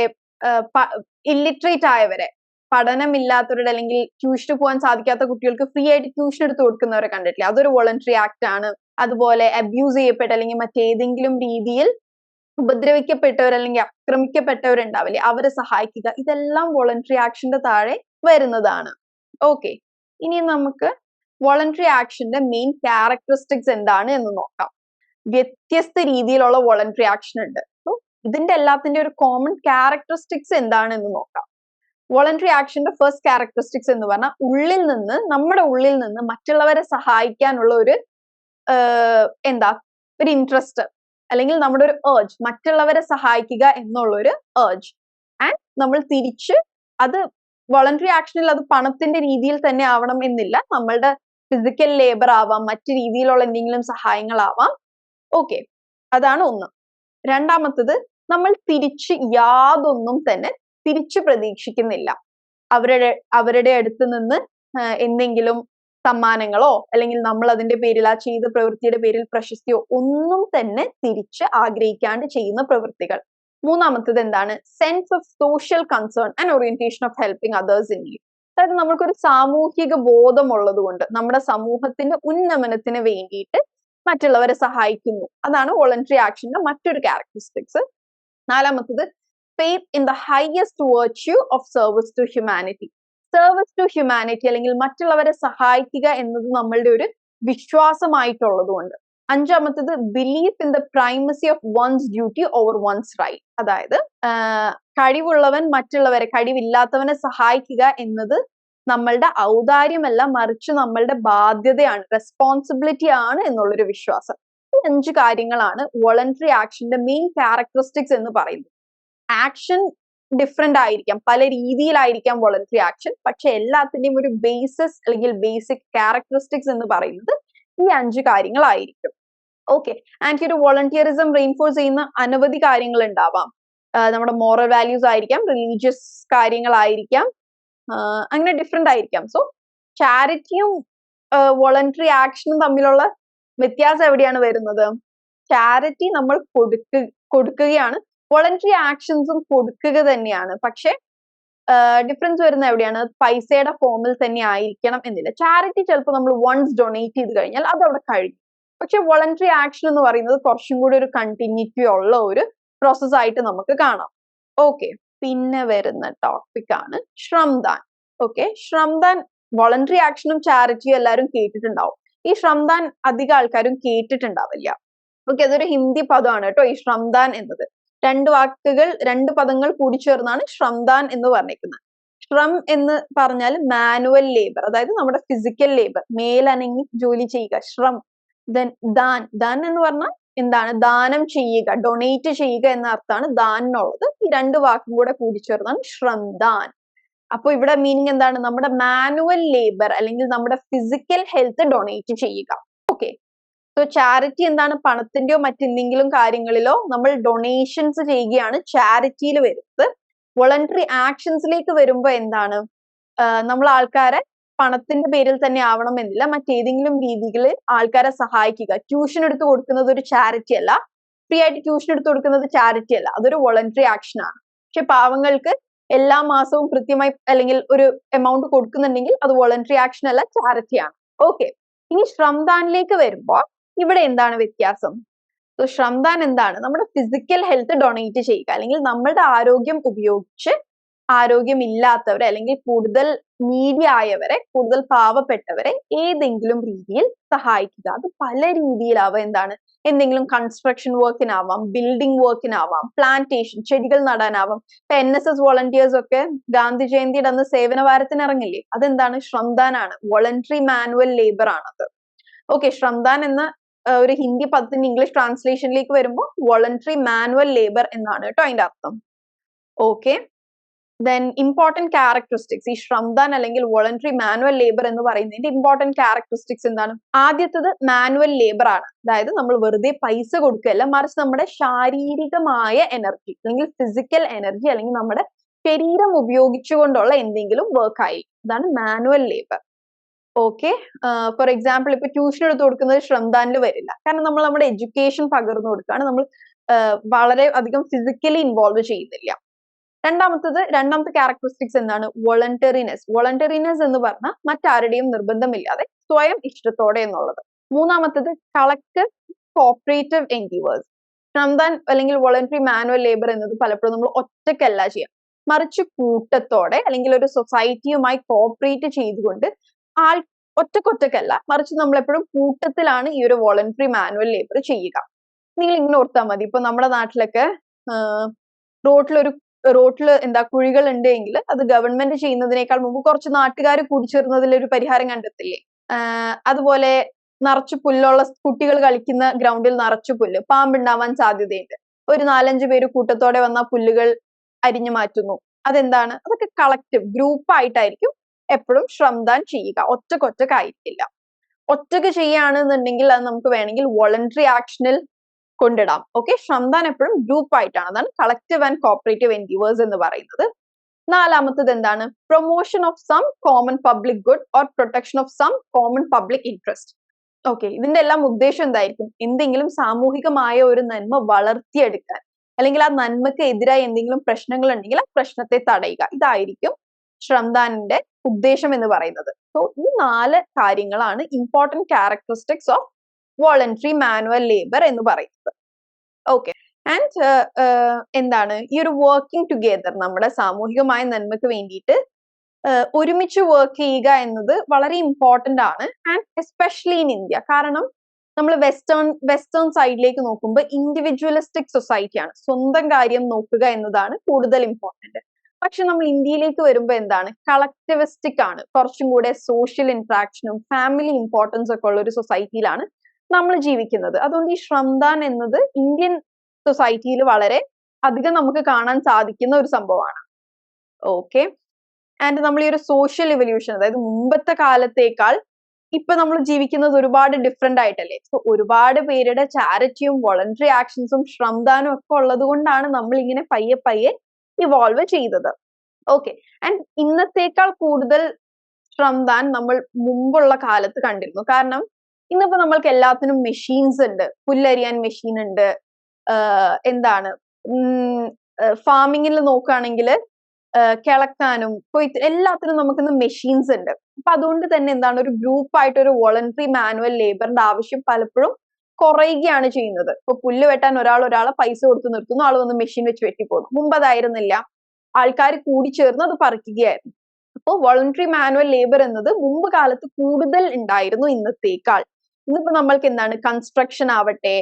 ഇല്ലിറ്ററേറ്റ് ആയവരെ, പഠനമില്ലാത്തവരുടെ അല്ലെങ്കിൽ ട്യൂഷന് പോകാൻ സാധിക്കാത്ത കുട്ടികൾക്ക് ഫ്രീ ആയിട്ട് ട്യൂഷൻ എടുത്ത് കൊടുക്കുന്നവരെ കണ്ടിട്ടില്ലേ, അതൊരു വോളണ്ടറി ആക്ട് ആണ്. അതുപോലെ അബ്യൂസ് ചെയ്യപ്പെട്ട അല്ലെങ്കിൽ മറ്റേതെങ്കിലും രീതിയിൽ ഉപദ്രവിക്കപ്പെട്ടവർ അല്ലെങ്കിൽ ആക്രമിക്കപ്പെട്ടവരുണ്ടാവില്ലേ, അവരെ സഹായിക്കുക, ഇതെല്ലാം വോളണ്ടറി ആക്ഷന്റെ താഴെ വരുന്നതാണ്. ഓക്കെ, ഇനി നമുക്ക് വോളണ്ടറി ആക്ഷന്റെ മെയിൻ ക്യാരക്ടറിസ്റ്റിക്സ് എന്താണ് എന്ന് നോക്കാം. വ്യത്യസ്ത രീതിയിലുള്ള വോളണ്ടറി ആക്ഷൻ ഉണ്ട്. ഇതിന്റെ എല്ലാത്തിന്റെ ഒരു കോമൺ ക്യാരക്ടറിസ്റ്റിക്സ് എന്താണെന്ന് നോക്കാം. വോളണ്ടറി ആക്ഷന്റെ ഫസ്റ്റ് ക്യാരക്ടറിസ്റ്റിക്സ് എന്ന് പറഞ്ഞാൽ നമ്മുടെ ഉള്ളിൽ നിന്ന് മറ്റുള്ളവരെ സഹായിക്കാനുള്ള ഒരു ഒരു ഇൻട്രസ്റ്റ് അല്ലെങ്കിൽ നമ്മുടെ ഒരു ഏർജ്, മറ്റുള്ളവരെ സഹായിക്കുക എന്നുള്ള ഒരു ഏർജ്. ആൻഡ് നമ്മൾ തിരിച്ച് അത് വോളണ്ടറി ആക്ഷനിൽ അത് പണത്തിന്റെ രീതിയിൽ തന്നെ ആവണം എന്നില്ല, നമ്മളുടെ ഫിസിക്കൽ ലേബർ ആവാം, മറ്റു രീതിയിലുള്ള എന്തെങ്കിലും സഹായങ്ങളാവാം. ഓക്കെ, അതാണ് ഒന്ന്. രണ്ടാമത്തത്, നമ്മൾ തിരിച്ച് യാതൊന്നും തന്നെ തിരിച്ചു പ്രതീക്ഷിക്കുന്നില്ല. അവരുടെ അടുത്ത് നിന്ന് എന്തെങ്കിലും സമ്മാനങ്ങളോ അല്ലെങ്കിൽ നമ്മൾ അതിന്റെ പേരിൽ, ആ ചെയ്ത പ്രവൃത്തിയുടെ പേരിൽ പ്രശസ്തിയോ ഒന്നും തന്നെ തിരിച്ച് ആഗ്രഹിക്കാണ്ട് ചെയ്യുന്ന പ്രവൃത്തികൾ. മൂന്നാമത്തത് എന്താണ്? Sense of social concern and orientation of helping others in need. അതായത് നമുക്കൊരു സാമൂഹിക ബോധമുള്ളത് കൊണ്ട് നമ്മുടെ സമൂഹത്തിന്റെ ഉന്നമനത്തിന് വേണ്ടിയിട്ട് മറ്റുള്ളവരെ സഹായിക്കുന്നു. അതാണ് വോളണ്ടറി ആക്ഷന്റെ മറ്റൊരു ക്യാരക്ടറിസ്റ്റിക്സ്. നാലാമത്തത്, faith in the highest virtue of service to humanity. Service to humanity അല്ലെങ്കിൽ മറ്റുള്ളവരെ സഹായിക്കുക എന്നത് നമ്മളുടെ ഒരു വിശ്വാസമായിട്ടുള്ളത് കൊണ്ട്. അഞ്ചാമത്തത്, belief in the primacy of one's duty over one's right. അതായത് കഴിവുള്ളവൻ മറ്റുള്ളവരെ, കഴിവില്ലാത്തവനെ സഹായിക്കുക എന്നത് നമ്മളുടെ ഔദാര്യമല്ല, മറിച്ച് നമ്മളുടെ ബാധ്യതയാണ്, റെസ്പോൺസിബിലിറ്റി ആണ് എന്നുള്ളൊരു വിശ്വാസം. ഈ 5 കാര്യങ്ങളാണ് വോളണ്ടറി ആക്ഷന്റെ മെയിൻ ക്യാരക്ടറിസ്റ്റിക്സ് എന്ന് പറയുന്നത്. ആക്ഷൻ ഡിഫറെന്റ് ആയിരിക്കാം, പല രീതിയിലായിരിക്കാം വോളണ്ടറി ആക്ഷൻ, പക്ഷെ എല്ലാത്തിന്റെയും ഒരു ബേസിസ് അല്ലെങ്കിൽ ബേസിക് ക്യാരക്ടറിസ്റ്റിക്സ് എന്ന് പറയുന്നത് ഈ 5 കാര്യങ്ങളായിരിക്കും. ഓക്കെ, ആൻഡ് ഈ ഒരു വോളണ്ടിയറിസം റെയിൻഫോഴ്സ് ചെയ്യുന്ന അനവധി കാര്യങ്ങൾ ഉണ്ടാവാം. നമ്മുടെ മോറൽ വാല്യൂസ് ആയിരിക്കാം, റിലീജിയസ് കാര്യങ്ങളായിരിക്കാം, അങ്ങനെ ഡിഫറെന്റ് ആയിരിക്കാം. സോ ചാരിറ്റിയും വോളണ്ടറി ആക്ഷനും തമ്മിലുള്ള വ്യത്യാസം എവിടെയാണ് വരുന്നത്? ചാരിറ്റി നമ്മൾ കൊടുക്കുകയാണ്, വോളണ്ടറി ആക്ഷൻസും കൊടുക്കുക തന്നെയാണ്. പക്ഷെ ഡിഫറൻസ് വരുന്ന എവിടെയാണ്? പൈസയുടെ ഫോമിൽ തന്നെ ആയിരിക്കണം എന്നില്ല. ചാരിറ്റി ചിലപ്പോൾ നമ്മൾ വൺസ് ഡൊണേറ്റ് ചെയ്ത് കഴിഞ്ഞാൽ അത് അവിടെ കഴിഞ്ഞു. പക്ഷെ വോളണ്ടറി ആക്ഷൻ എന്ന് പറയുന്നത് കുറച്ചും കൂടി ഒരു കണ്ടിന്യൂറ്റി ഉള്ള ഒരു പ്രോസസ് ആയിട്ട് നമുക്ക് കാണാം. ഓക്കെ, പിന്നെ വരുന്ന ടോപ്പിക് ആണ് ശ്രംദാൻ. ഓക്കെ, ശ്രംദാൻ വോളണ്ടറി ആക്ഷനും ചാരിറ്റിയും എല്ലാവരും കേട്ടിട്ടുണ്ടാവും. ഈ ശ്രംദാൻ അധികം ആൾക്കാരും കേട്ടിട്ടുണ്ടാവില്ല. ഓക്കെ, അതൊരു ഹിന്ദി പദമാണ് കേട്ടോ ഈ ശ്രംദാൻ എന്നത്. 2 പദങ്ങൾ കൂടി ചേർന്നാണ് ശ്രംദാൻ എന്ന് പറഞ്ഞിരിക്കുന്നത്. ശ്രം എന്ന് പറഞ്ഞാൽ മാനുവൽ ലേബർ, അതായത് നമ്മുടെ ഫിസിക്കൽ ലേബർ, മേലനങ്ങി ജോലി ചെയ്യുക, ശ്രം. ദാൻ എന്ന് പറഞ്ഞാൽ എന്താണ് ദാനം ചെയ്യുക, ഡൊണേറ്റ് ചെയ്യുക എന്ന അർത്ഥമാണ് ദാൻ എന്നുള്ളത്. ഈ രണ്ട് വാക്കും കൂടെ കൂടിച്ചേർന്നാണ് ശ്രംദാൻ. അപ്പൊ ഇവിടെ മീനിങ് എന്താണ്? നമ്മുടെ മാനുവൽ ലേബർ അല്ലെങ്കിൽ നമ്മുടെ ഫിസിക്കൽ ഹെൽത്ത് ഡൊണേറ്റ് ചെയ്യുക. ഓക്കെ, സോ ചാരിറ്റി എന്താണ്? പണത്തിന്റെയോ മറ്റെന്തെങ്കിലും കാര്യങ്ങളിലോ നമ്മൾ ഡൊണേഷൻസ് ചെയ്യുകയാണ് ചാരിറ്റിയിൽ വരുന്നത്. വോളണ്ടറി ആക്ഷൻസിലേക്ക് വരുമ്പോ എന്താണ്? നമ്മൾ ആൾക്കാരെ പണത്തിന്റെ പേരിൽ തന്നെ ആവണമെന്നില്ല, മറ്റേതെങ്കിലും രീതിയിൽ ആൾക്കാരെ സഹായിക്കുക. ട്യൂഷൻ എടുത്ത് കൊടുക്കുന്നത് ഒരു ചാരിറ്റി അല്ല, ഫ്രീ ആയിട്ട് ട്യൂഷൻ എടുത്ത് കൊടുക്കുന്നത് ചാരിറ്റി അല്ല, അതൊരു വോളണ്ടറി ആക്ഷൻ ആണ്. പക്ഷെ പാവങ്ങൾക്ക് എല്ലാ മാസവും കൃത്യമായി അല്ലെങ്കിൽ ഒരു എമൗണ്ട് കൊടുക്കുന്നുണ്ടെങ്കിൽ അത് വോളണ്ടറി ആക്ഷൻ അല്ല, ചാരിറ്റി ആണ്. ഓക്കെ, ഇനി ശ്രംദാനിലേക്ക് വരുമ്പോൾ ഇവിടെ എന്താണ് വ്യത്യാസം? സോ ശ്രംദാൻ എന്താണ്? നമ്മുടെ ഫിസിക്കൽ ഹെൽത്ത് ഡൊണേറ്റ് ചെയ്യുക, അല്ലെങ്കിൽ നമ്മളുടെ ആരോഗ്യം ഉപയോഗിച്ച് ആരോഗ്യമില്ലാത്തവരെ അല്ലെങ്കിൽ കൂടുതൽ നീഡി ആയവരെ, കൂടുതൽ പാവപ്പെട്ടവരെ ഏതെങ്കിലും രീതിയിൽ സഹായിക്കുക. അത് പല രീതിയിലാവാം. എന്താണ്? എന്തെങ്കിലും കൺസ്ട്രക്ഷൻ വർക്കിനാവാം, ബിൽഡിംഗ് വർക്കിനാവാം, പ്ലാന്റേഷൻ ചെടികൾ നടാനാവാം. ഇപ്പൊ NSS വോളണ്ടിയേഴ്സ് ഒക്കെ ഗാന്ധി ജയന്തിയുടെ അന്ന് സേവന വാരത്തിന് ഇറങ്ങില്ലേ, അതെന്താണ്? ശ്രംദാൻ ആണ്, വോളണ്ടറി മാനുവൽ ലേബർ ആണത്. ഓക്കെ, ശ്രംദാൻ എന്ന ഒരു ഹിന്ദി പദത്തിന്റെ ഇംഗ്ലീഷ് ട്രാൻസ്ലേഷനിലേക്ക് വരുമ്പോൾ വോളണ്ടറി മാനുവൽ ലേബർ എന്നാണ് കേട്ടോ അതിന്റെ അർത്ഥം. Okay, then important characteristics. ഈ ശ്രംദാൻ അല്ലെങ്കിൽ വോളണ്ടറി മാനുവൽ ലേബർ എന്ന് പറയുന്നതിന്റെ ഇമ്പോർട്ടന്റ് ക്യാരക്ടറിസ്റ്റിക്സ് എന്താണ്? ആദ്യത്തത് മാനുവൽ ലേബർ ആണ്. അതായത് നമ്മൾ വെറുതെ പൈസ കൊടുക്കുകയല്ല, മറിച്ച് നമ്മുടെ ശാരീരികമായ എനർജി അല്ലെങ്കിൽ ഫിസിക്കൽ എനർജി അല്ലെങ്കിൽ നമ്മുടെ ശരീരം ഉപയോഗിച്ചുകൊണ്ടുള്ള എന്തെങ്കിലും വർക്ക് ആയി, ഇതാണ് manual labour. Okay, for example ഇപ്പൊ ട്യൂഷൻ എടുത്ത് കൊടുക്കുന്നത് ശ്രംദാനിൽ വരില്ല, കാരണം നമ്മൾ നമ്മുടെ എഡ്യൂക്കേഷൻ പകർന്നു കൊടുക്കുകയാണ്, നമ്മൾ വളരെ അധികം ഫിസിക്കലി ഇൻവോൾവ് ചെയ്യുന്നില്ല. രണ്ടാമത്തെ ക്യാരക്ടറിസ്റ്റിക്സ് എന്താണ്? വോളണ്ടറിനെസ്. വോളണ്ടറിനെസ് എന്ന് പറഞ്ഞാൽ മറ്റാരുടെയും നിർബന്ധമില്ലാതെ സ്വയം ഇഷ്ടത്തോടെ എന്നുള്ളത്. മൂന്നാമത്തത് കളക്റ്റീവ് കോപ്പറേറ്റീവ് എൻഡിവേഴ്സ്. ശ്രംദാൻ അല്ലെങ്കിൽ വോളണ്ടറി മാനുവൽ ലേബർ എന്നത് പലപ്പോഴും നമ്മൾ ഒറ്റയ്ക്കല്ല ചെയ്യാം, മറിച്ച് കൂട്ടത്തോടെ അല്ലെങ്കിൽ ഒരു സൊസൈറ്റിയുമായി കോപ്പറേറ്റ് ചെയ്തുകൊണ്ട് ഒറ്റക്കൊറ്റക്കല്ല, മറിച്ച് നമ്മൾ എപ്പോഴും കൂട്ടത്തിലാണ് ഈ ഒരു വോളണ്ടറി മാനുവൽ ലേബർ ചെയ്യുക. നിങ്ങൾ ഇങ്ങനെ ഓർത്താൽ മതി, ഇപ്പൊ നമ്മുടെ നാട്ടിലൊക്കെ റോട്ടിൽ എന്താ കുഴികൾ ഉണ്ടെങ്കിൽ അത് ഗവൺമെന്റ് ചെയ്യുന്നതിനേക്കാൾ മുമ്പ് കുറച്ച് നാട്ടുകാർ കൂടിച്ചേർന്നതിൽ ഒരു പരിഹാരം കണ്ടെത്തില്ലേ? അതുപോലെ നിറച്ചു പുല്ലുള്ള കുട്ടികൾ കളിക്കുന്ന ഗ്രൗണ്ടിൽ നിറച്ചു പുല്ല്, പാമ്പുണ്ടാവാൻ സാധ്യതയുണ്ട്. ഒരു 4-5 പേര് കൂട്ടത്തോടെ വന്ന പുല്ലുകൾ അരിഞ്ഞു മാറ്റുന്നു. അതെന്താണ്? അതൊക്കെ കളക്റ്റീവ് ഗ്രൂപ്പ് ആയിട്ടായിരിക്കും എപ്പോഴും ശ്രംദാൻ ചെയ്യുക, ഒറ്റക്കൊറ്റക്കായിരിക്കില്ല. ഒറ്റക്ക് ചെയ്യുകയാണെന്നുണ്ടെങ്കിൽ അത് നമുക്ക് വേണമെങ്കിൽ വോളണ്ടറി ആക്ഷനിൽ കൊണ്ടിടാം. ഓക്കെ, ശ്രംദാൻ എപ്പോഴും ഗ്രൂപ്പ് ആയിട്ടാണ്, അതാണ് കളക്റ്റീവ് ആൻഡ് കോപ്പറേറ്റീവ് എൻഡിവേഴ്സ് എന്ന് പറയുന്നത്. നാലാമത്തത് എന്താണ്? Promotion of some common public good or protection of some common public interest. Okay, ഇതിന്റെ എല്ലാം ഉദ്ദേശം എന്തായിരിക്കും? എന്തെങ്കിലും സാമൂഹികമായ ഒരു നന്മ വളർത്തിയെടുക്കാൻ, അല്ലെങ്കിൽ ആ നന്മക്ക് എതിരായി എന്തെങ്കിലും പ്രശ്നങ്ങൾ ഉണ്ടെങ്കിൽ ആ പ്രശ്നത്തെ തടയുക, ഇതായിരിക്കും ശ്രംദാനിന്റെ ഉദ്ദേശം എന്ന് പറയുന്നത്. സോ ഈ 4 കാര്യങ്ങളാണ് important characteristics of voluntary manual labour എന്ന് പറയുന്നത്. ഓക്കെ, ആൻഡ് എന്താണ് ഈ ഒരു വർക്കിംഗ് ടുഗെദർ, നമ്മുടെ സാമൂഹികമായ നന്മയ്ക്ക് വേണ്ടിയിട്ട് ഒരുമിച്ച് വർക്ക് ചെയ്യുക എന്നത് വളരെ ഇമ്പോർട്ടന്റ് ആണ്, ആൻഡ് എസ്പെഷ്യലി ഇൻ ഇന്ത്യ. കാരണം നമ്മൾ വെസ്റ്റേൺ സൈഡിലേക്ക് നോക്കുമ്പോൾ ഇൻഡിവിജ്വലിസ്റ്റിക് സൊസൈറ്റിയാണ്, സ്വന്തം കാര്യം നോക്കുക എന്നതാണ് കൂടുതൽ ഇമ്പോർട്ടന്റ്. പക്ഷെ നമ്മൾ ഇന്ത്യയിലേക്ക് വരുമ്പോൾ എന്താണ്? കളക്ടിവിസ്റ്റിക് ആണ്, കുറച്ചും കൂടെ സോഷ്യൽ ഇന്ററാക്ഷനും ഫാമിലി ഇമ്പോർട്ടൻസ് ഒക്കെ ഉള്ള ഒരു സൊസൈറ്റിയിലാണ് നമ്മൾ ജീവിക്കുന്നത്. അതുകൊണ്ട് ഈ ശ്രംദാൻ എന്നത് ഇന്ത്യൻ സൊസൈറ്റിയിൽ വളരെ അധികം നമുക്ക് കാണാൻ സാധിക്കുന്ന ഒരു സംഭവമാണ്. ഓക്കെ, ആൻഡ് നമ്മൾ ഈ ഒരു സോഷ്യൽ ഇവല്യൂഷൻ, അതായത് മുമ്പത്തെ കാലത്തേക്കാൾ ഇപ്പൊ നമ്മൾ ജീവിക്കുന്നത് ഒരുപാട് ഡിഫറെന്റ് ആയിട്ടല്ലേ. സോ ഒരുപാട് പേരുടെ ചാരിറ്റിയും വോളണ്ടറി ആക്ഷൻസും ശ്രംദാനും ഒക്കെ ഉള്ളത് കൊണ്ടാണ് നമ്മൾ ഇങ്ങനെ പയ്യെ പയ്യെ ഇവോൾവ് ചെയ്തത്. ഓക്കെ, ആൻഡ് ഇന്നത്തേക്കാൾ കൂടുതൽ ശ്രംദാൻ നമ്മൾ മുമ്പുള്ള കാലത്ത് കണ്ടിരുന്നു. കാരണം ഇന്നിപ്പോ നമ്മൾക്ക് എല്ലാത്തിനും മെഷീൻസ് ഉണ്ട്, പുല്ലരിയാൻ മെഷീൻ ഉണ്ട്, എന്താണ് ഫാമിങ്ങിൽ നോക്കുകയാണെങ്കിൽ കിളക്കാനും കൊയ്ത്ത് എല്ലാത്തിനും നമുക്കിന്ന് മെഷീൻസ് ഉണ്ട്. അപ്പൊ അതുകൊണ്ട് തന്നെ എന്താണ്, ഒരു ഗ്രൂപ്പ് ആയിട്ട് ഒരു വോളണ്ടറി മാനുവൽ ലേബറിന്റെ ആവശ്യം പലപ്പോഴും കുറയുകയാണ് ചെയ്യുന്നത്. ഇപ്പൊ പുല്ല് വെട്ടാൻ ഒരാളെ പൈസ കൊടുത്ത് നിർത്തുന്നു, ആൾ വന്ന് മെഷീൻ വെച്ച് വെട്ടിപ്പോകുന്നു. മുമ്പ് അതായിരുന്നില്ല, ആൾക്കാർ കൂടി ചേർന്ന് അത് പറിക്കുകയായിരുന്നു. അപ്പോൾ വോളണ്ടറി മാനുവൽ ലേബർ എന്നത് മുമ്പ് കാലത്ത് കൂടുതൽ ഉണ്ടായിരുന്നു ഇന്നത്തേക്കാൾ. ഇന്നിപ്പോ നമ്മൾക്ക് എന്താണ്, കൺസ്ട്രക്ഷൻ ആവട്ടെ,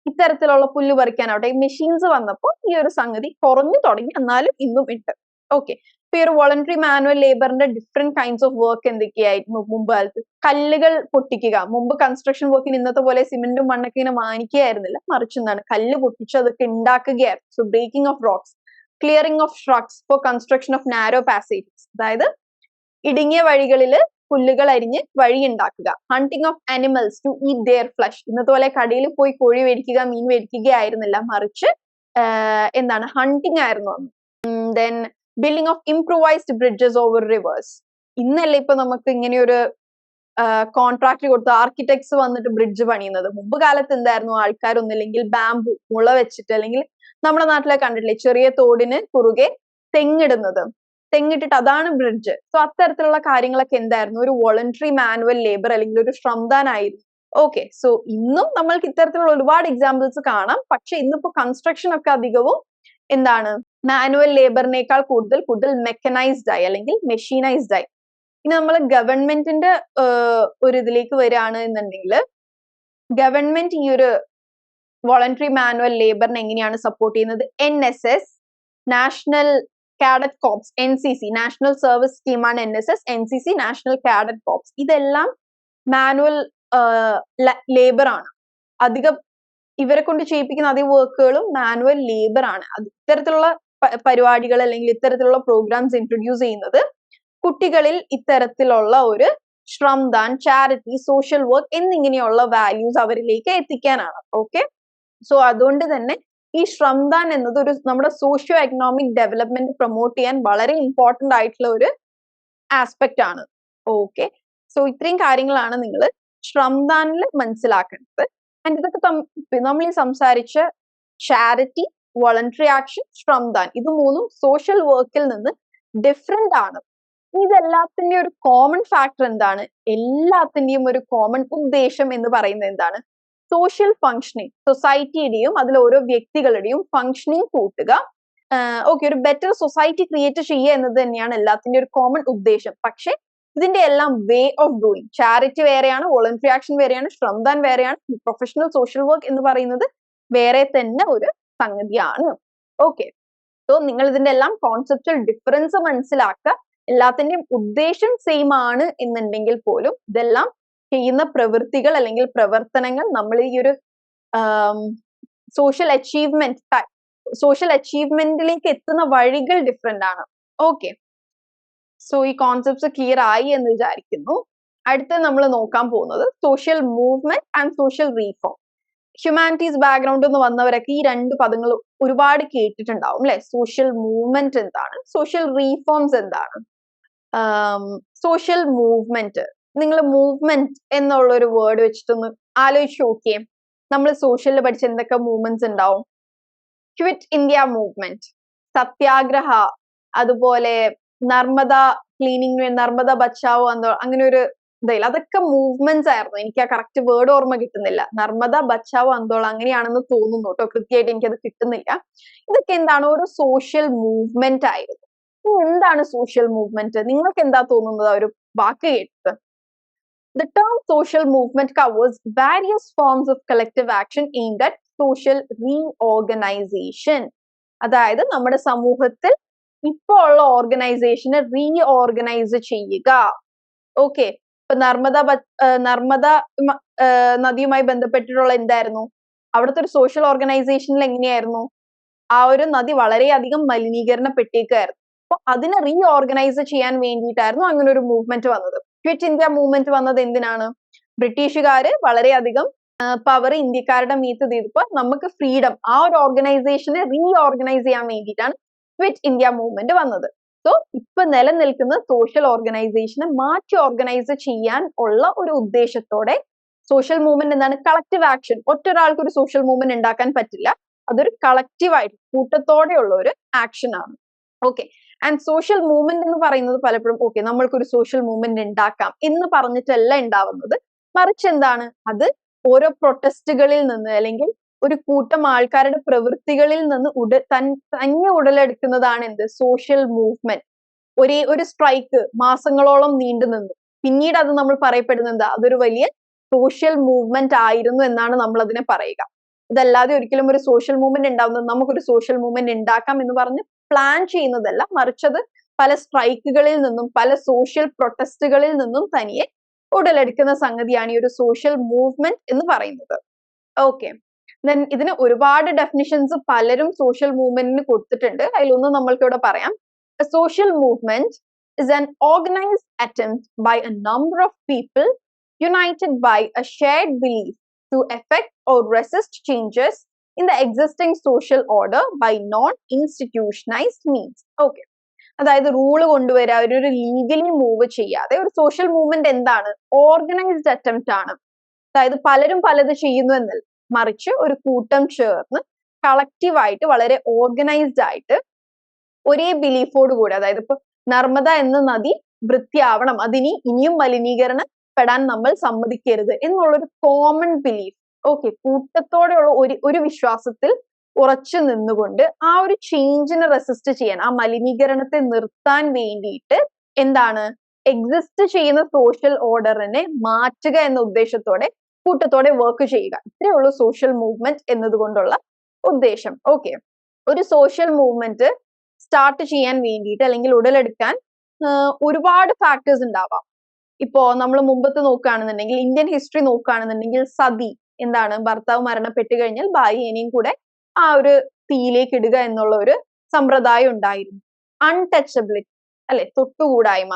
ഇത്തരത്തിലുള്ള പുല്ല് പറിക്കാനാവട്ടെ, മെഷീൻസ് വന്നപ്പോൾ ഈ ഒരു സംഗതി കുറഞ്ഞു തുടങ്ങി, എന്നാലും ഇന്നും ഉണ്ട്. ഓക്കെ. ഇപ്പൊ ഈ ഒരു വോളണ്ടറി മാനുവൽ ലേബറിന്റെ ഡിഫറെന്റ് കൈൻഡ്സ് ഓഫ് വർക്ക് എന്തൊക്കെയായിരുന്നു മുമ്പ് കാലത്ത്? കല്ലുകൾ പൊട്ടിക്കുക. മുമ്പ് കൺസ്ട്രക്ഷൻ വർക്കിന് ഇന്നത്തെ പോലെ സിമെന്റും മണ്ണൊക്കെ ഇങ്ങനെ വാങ്ങിക്കുകയായിരുന്നില്ല, മറിച്ച് എന്താണ്, കല്ല് പൊട്ടിച്ച് അതൊക്കെ ഉണ്ടാക്കുകയായിരുന്നു. So breaking of rocks, clearing of shrubs for construction of narrow passages, അതായത് ഇടുങ്ങിയ വഴികളില് പുല്ലുകൾ അരിഞ്ഞ് വഴി ഉണ്ടാക്കുക. Hunting of animals to eat their flesh. ഇന്നത്തെ പോലെ കടയിൽ പോയി കോഴി മേടിക്കുക, മീൻ മേടിക്കുകയായിരുന്നില്ല, മറിച്ച് എന്താണ്, ഹണ്ടിങ് ആയിരുന്നു. Then building of improvised bridges over reverse. ഇന്നല്ലേ ഇപ്പൊ നമുക്ക് ഇങ്ങനെ ഒരു കോൺട്രാക്ട് കൊടുത്ത് ആർക്കിടെക്ട്സ് വന്നിട്ട് ബ്രിഡ്ജ് പണിയുന്നത്. മുമ്പ് കാലത്ത് എന്തായിരുന്നു, ആൾക്കാരൊന്നില്ലെങ്കിൽ ബാംബു മുള വെച്ചിട്ട്, അല്ലെങ്കിൽ നമ്മുടെ നാട്ടിലെ കണ്ടിട്ടില്ലേ ചെറിയ തോടിന് കുറുകെ തെങ്ങിടുന്നത്, തെങ്ങിട്ടിട്ട് അതാണ് ബ്രിഡ്ജ്. സോ അത്തരത്തിലുള്ള കാര്യങ്ങളൊക്കെ എന്തായിരുന്നു, ഒരു വോളണ്ടറി മാനുവൽ ലേബർ അല്ലെങ്കിൽ ഒരു ശ്രമദാൻ ആയിരുന്നു. ഓക്കെ. സോ ഇന്നും നമ്മൾക്ക് ഇത്തരത്തിലുള്ള ഒരുപാട് എക്സാമ്പിൾസ് കാണാം. പക്ഷെ ഇന്നിപ്പോ കൺസ്ട്രക്ഷൻ ഒക്കെ അധികവും എന്താണ്, മാനുവൽ ലേബറിനേക്കാൾ കൂടുതൽ മെക്കനൈസ്ഡ് ആയി അല്ലെങ്കിൽ മെഷീനൈസ്ഡ് ആയി. ഇനി നമ്മൾ ഗവൺമെന്റിന്റെ ഒരു ഇതിലേക്ക് വരികയാണ് എന്നുണ്ടെങ്കിൽ, ഗവൺമെന്റ് ഈ ഒരു വോളണ്ടറി മാനുവൽ ലേബറിനെ എങ്ങനെയാണ് സപ്പോർട്ട് ചെയ്യുന്നത്? NSS, national cadet corps, NCC, national service സ്കീമാണ് NSS, NCC, national cadet corps. ഇതെല്ലാം മാനുവൽ ലേബർ ആണ്. അധികം ഇവരെ കൊണ്ട് ചെയ്യിപ്പിക്കുന്ന അധിക വർക്കുകളും മാനുവൽ ലേബർ ആണ്. ഇത്തരത്തിലുള്ള പരിപാടികൾ അല്ലെങ്കിൽ ഇത്തരത്തിലുള്ള പ്രോഗ്രാംസ് ഇൻട്രൊഡ്യൂസ് ചെയ്യുന്നത് കുട്ടികളിൽ ഇത്തരത്തിലുള്ള ഒരു ശ്രമദാൻ, ചാരിറ്റി, സോഷ്യൽ വർക്ക് എന്നിങ്ങനെയുള്ള വാല്യൂസ് അവരിലേക്ക് എത്തിക്കാനാണ്. ഓക്കെ. സോ അതുകൊണ്ട് തന്നെ ഈ ശ്രമദാൻ എന്നത് ഒരു നമ്മുടെ സോഷ്യോ എക്കണോമിക് ഡെവലപ്മെന്റ് പ്രൊമോട്ട് ചെയ്യാൻ വളരെ ഇമ്പോർട്ടന്റ് ആയിട്ടുള്ള ഒരു ആസ്പെക്ട് ആണ്. ഓക്കെ. സോ ഇത്രയും കാര്യങ്ങളാണ് നിങ്ങൾ ശ്രമദാനിൽ മനസ്സിലാക്കേണ്ടത്. ആൻഡ് ഇതൊക്കെ നമ്മൾ ഈ സംസാരിച്ച ചാരിറ്റി, വോളണ്ടറി ആക്ഷൻ, ശ്രമദാൻ, ഇത് മൂന്നും സോഷ്യൽ വർക്കിൽ നിന്ന് ഡിഫറെന്റ് ആണ്. ഇതെല്ലാത്തിന്റെയും ഒരു കോമൺ ഫാക്ടർ എന്താണ്? എല്ലാത്തിന്റെയും ഒരു കോമൺ ഉദ്ദേശം എന്ന് പറയുന്നത് എന്താണ്? സോഷ്യൽ ഫങ്ഷനിങ്, സൊസൈറ്റിയുടെയും അതിൽ ഓരോ വ്യക്തികളുടെയും ഫങ്ഷനിങ് കൂട്ടുക. ഓക്കെ, ഒരു ബെറ്റർ സൊസൈറ്റി ക്രിയേറ്റ് ചെയ്യുക എന്നത് തന്നെയാണ് എല്ലാത്തിന്റെയും ഒരു കോമൺ ഉദ്ദേശം. പക്ഷെ ഇതിന്റെ എല്ലാം വേ ഓഫ് ഡൂയിങ്, ചാരിറ്റി വേറെയാണ്, വോളണ്ടറി ആക്ഷൻ വേറെയാണ്, ശ്രമദാൻ വേറെയാണ്, പ്രൊഫഷണൽ സോഷ്യൽ വർക്ക് എന്ന് പറയുന്നത് വേറെ തന്നെ ഒരു സംഗതിയാണ്. ഓക്കെ. സോ നിങ്ങൾ ഇതിന്റെ എല്ലാം കോൺസെപ്റ്റുവൽ ഡിഫറൻസ് മനസ്സിലാക്കുക. എല്ലാത്തിന്റെയും ഉദ്ദേശം സെയിം ആണ് എന്നുണ്ടെങ്കിൽ പോലും ഇതെല്ലാം ചെയ്യുന്ന പ്രവൃത്തികൾ അല്ലെങ്കിൽ പ്രവർത്തനങ്ങൾ നമ്മൾ ഈ ഒരു സോഷ്യൽ അച്ചീവ്മെന്റിലേക്ക് എത്തുന്ന വഴികൾ ഡിഫറെന്റ് ആണ്. ഓക്കെ. സോ ഈ കോൺസെപ്റ്റ്സ് ക്ലിയർ ആയി എന്ന് വിചാരിക്കുന്നു. അടുത്ത നമ്മൾ നോക്കാൻ പോകുന്നത് social movement and social reform. Humanities ബാക്ക്ഗ്രൗണ്ടിൽ നിന്ന് വന്നവരൊക്കെ ഈ രണ്ട് പദങ്ങൾ ഒരുപാട് കേട്ടിട്ടുണ്ടാവും അല്ലെ? സോഷ്യൽ മൂവ്മെന്റ് എന്താണ്, സോഷ്യൽ റീഫോംസ് എന്താണ്? സോഷ്യൽ മൂവ്മെന്റ്, നിങ്ങൾ മൂവ്മെന്റ് എന്നുള്ള ഒരു വേർഡ് വെച്ചിട്ടൊന്ന് ആലോചിച്ച് നോക്കിയേ. നമ്മൾ സോഷ്യലിൽ പഠിച്ച എന്തൊക്കെ മൂവ്മെന്റ്സ് ഉണ്ടാവും? ക്വിറ്റ് ഇന്ത്യ മൂവ്മെന്റ്, സത്യാഗ്രഹ, അതുപോലെ നർമ്മദ ക്ലീനിങ്, നർമ്മദ ബച്ചാവോ എന്തോ അങ്ങനെ ഒരു ഇതായില്ല, അതൊക്കെ മൂവ്മെന്റ്സ് ആയിരുന്നു. എനിക്ക് ആ കറക്റ്റ് വേർഡ് ഓർമ്മ കിട്ടുന്നില്ല. നർമ്മദ ബച്ചാവോ ആന്തോളൻ അങ്ങനെയാണെന്ന് തോന്നുന്നു കേട്ടോ, കൃത്യമായിട്ട് എനിക്കത് കിട്ടുന്നില്ല. ഇതൊക്കെ എന്താണ്, ഒരു സോഷ്യൽ മൂവ്മെന്റ് ആയിരുന്നു. എന്താണ് സോഷ്യൽ മൂവ്മെന്റ്? നിങ്ങൾക്ക് എന്താ തോന്നുന്നത് ആ ഒരു വാക്ക് കേട്ടിട്ട്? The term social movement covers various forms of collective action aimed at social reorganization. അതായത് നമ്മുടെ സമൂഹത്തിൽ ഇപ്പോൾ ഉള്ള ഓർഗനൈസേഷനെ റീഓർഗനൈസ് ചെയ്യുക. ഓക്കെ. ഇപ്പൊ നർമ്മദ നദിയുമായി ബന്ധപ്പെട്ടിട്ടുള്ള എന്തായിരുന്നു? അവിടുത്തെ ഒരു സോഷ്യൽ ഓർഗനൈസേഷനിൽ എങ്ങനെയായിരുന്നു? ആ ഒരു നദി വളരെയധികം മലിനീകരണപ്പെട്ടേക്കായിരുന്നു. അപ്പൊ അതിനെ റീഓർഗനൈസ് ചെയ്യാൻ വേണ്ടിയിട്ടായിരുന്നു അങ്ങനെ ഒരു മൂവ്മെന്റ് വന്നത്. ക്വിറ്റ് ഇന്ത്യ മൂവ്മെന്റ് വന്നത് എന്തിനാണ്? ബ്രിട്ടീഷുകാര് വളരെയധികം പവർ ഇന്ത്യക്കാരുടെ മീത്ത് ചെയ്തപ്പോ നമുക്ക് ഫ്രീഡം, ആ ഒരു ഓർഗനൈസേഷനെ റീഓർഗനൈസ് ചെയ്യാൻ വേണ്ടിയിട്ടാണ് ക്വിറ്റ് ഇന്ത്യ മൂവ്മെന്റ് വന്നത്. സോ ഇപ്പൊ നിലനിൽക്കുന്ന സോഷ്യൽ ഓർഗനൈസേഷനെ മാറ്റി ഓർഗനൈസ് ചെയ്യാൻ ഉള്ള ഒരു ഉദ്ദേശത്തോടെ സോഷ്യൽ മൂവ്മെന്റ് എന്താണ്? Collective action. ഒറ്റൊരാൾക്ക് ഒരു സോഷ്യൽ മൂവ്മെന്റ് ഉണ്ടാക്കാൻ പറ്റില്ല, അതൊരു കളക്റ്റീവായിട്ട് കൂട്ടത്തോടെയുള്ള ഒരു ആക്ഷൻ ആണ്. ഓക്കെ. ആൻഡ് സോഷ്യൽ മൂവ്മെന്റ് എന്ന് പറയുന്നത് പലപ്പോഴും ഓക്കെ നമ്മൾക്കൊരു സോഷ്യൽ മൂവ്മെന്റ് ഉണ്ടാക്കാം എന്ന് പറഞ്ഞിട്ടല്ല ഉണ്ടാവുന്നത്, മറിച്ച് എന്താണ്, അത് ഓരോ പ്രൊട്ടസ്റ്റുകളിൽ നിന്ന് അല്ലെങ്കിൽ ഒരു കൂട്ടം ആൾക്കാരുടെ പ്രവൃത്തികളിൽ നിന്ന് തന്നെ ഉടലെടുക്കുന്നതാണ് എന്ത്? Social movement. ഒരു സ്ട്രൈക്ക് മാസങ്ങളോളം നീണ്ടു നിന്നു, പിന്നീട് അത് നമ്മൾ പറയപ്പെടുന്നത് എന്താ? അതൊരു വലിയ സോഷ്യൽ മൂവ്മെന്റ് ആയിരുന്നു എന്നാണ് നമ്മൾ അതിനെ പറയുക. ഇതല്ലാതെ ഒരിക്കലും ഒരു സോഷ്യൽ മൂവ്മെന്റ് ഉണ്ടാവുന്നത് നമുക്കൊരു സോഷ്യൽ മൂവ്മെന്റ് ഉണ്ടാക്കാം എന്ന് പറഞ്ഞ് പ്ലാൻ ചെയ്യുന്നതല്ല, മറിച്ചത് പല സ്ട്രൈക്കുകളിൽ നിന്നും പല സോഷ്യൽ പ്രൊട്ടസ്റ്റുകളിൽ നിന്നും തനിയെ ഉടലെടുക്കുന്ന സംഗതിയാണ് ഈ ഒരു സോഷ്യൽ മൂവ്മെന്റ് എന്ന് പറയുന്നത്. ഓക്കെ, ദെൻ ഇതിന് ഒരുപാട് ഡെഫിനിഷൻസ് പലരും സോഷ്യൽ മൂവ്മെന്റിന് കൊടുത്തിട്ടുണ്ട്. അതിലൊന്ന് നമ്മൾക്ക് ഇവിടെ പറയാം. Social movement is an organized attempt by a number of people united by a shared belief to effect or resist changes in the existing social order by non-institutionalized means. Okay, അതായത് rule കൊണ്ടുവരിക, ഒരു legally move ചെയ്യാതെ. ഒരു social movement എന്താണ്? Organised attempt ആണ്. അതായത് പലരും പലത് ചെയ്യുന്നു എന്നല്ല, മറിച്ച് ഒരു കൂട്ടം ചേർന്ന് കളക്റ്റീവായിട്ട് വളരെ ഓർഗനൈസ്ഡ് ആയിട്ട് ഒരേ ബിലീഫോട് കൂടി, അതായത് ഇപ്പൊ നർമ്മദ എന്ന നദി വൃത്തിയാവണം, അതിനി ഇനിയും മലിനീകരണപ്പെടാൻ നമ്മൾ സമ്മതിക്കരുത് എന്നുള്ളൊരു കോമൺ ബിലീഫ്. ഓക്കെ, കൂട്ടത്തോടെയുള്ള ഒരു വിശ്വാസത്തിൽ ഉറച്ചു നിന്നുകൊണ്ട് ആ ഒരു ചേഞ്ചിനെ റെസിസ്റ്റ് ചെയ്യാൻ, ആ മലിനീകരണത്തെ നിർത്താൻ വേണ്ടിയിട്ട് എന്താണ്, എക്സിസ്റ്റ് ചെയ്യുന്ന സോഷ്യൽ ഓർഡറിനെ മാറ്റുക എന്ന ഉദ്ദേശത്തോടെ കൂട്ടത്തോടെ വർക്ക് ചെയ്യുക. ഇത്രയേ ഉള്ളൂ സോഷ്യൽ മൂവ്മെന്റ് എന്നതുകൊണ്ടുള്ള ഉദ്ദേശം. ഓക്കെ, ഒരു സോഷ്യൽ മൂവ്മെന്റ് സ്റ്റാർട്ട് ചെയ്യാൻ വേണ്ടിയിട്ട് അല്ലെങ്കിൽ ഉടലെടുക്കാൻ ഒരുപാട് ഫാക്ടേഴ്സ് ഉണ്ടാവാം. ഇപ്പോ നമ്മൾ മുമ്പത്ത് നോക്കുകയാണെന്നുണ്ടെങ്കിൽ, ഇന്ത്യൻ ഹിസ്റ്ററി നോക്കുകയാണെന്നുണ്ടെങ്കിൽ, സതി എന്താണ്, ഭർത്താവ് മരണപ്പെട്ടു കഴിഞ്ഞാൽ ഭാര്യനെയും കൂടെ ആ ഒരു തീയിലേക്ക് ഇടുക എന്നുള്ള ഒരു സമ്പ്രദായം ഉണ്ടായിരുന്നു. അൺടച്ചബിലിറ്റി അല്ലെ, തൊട്ടുകൂടായ്മ,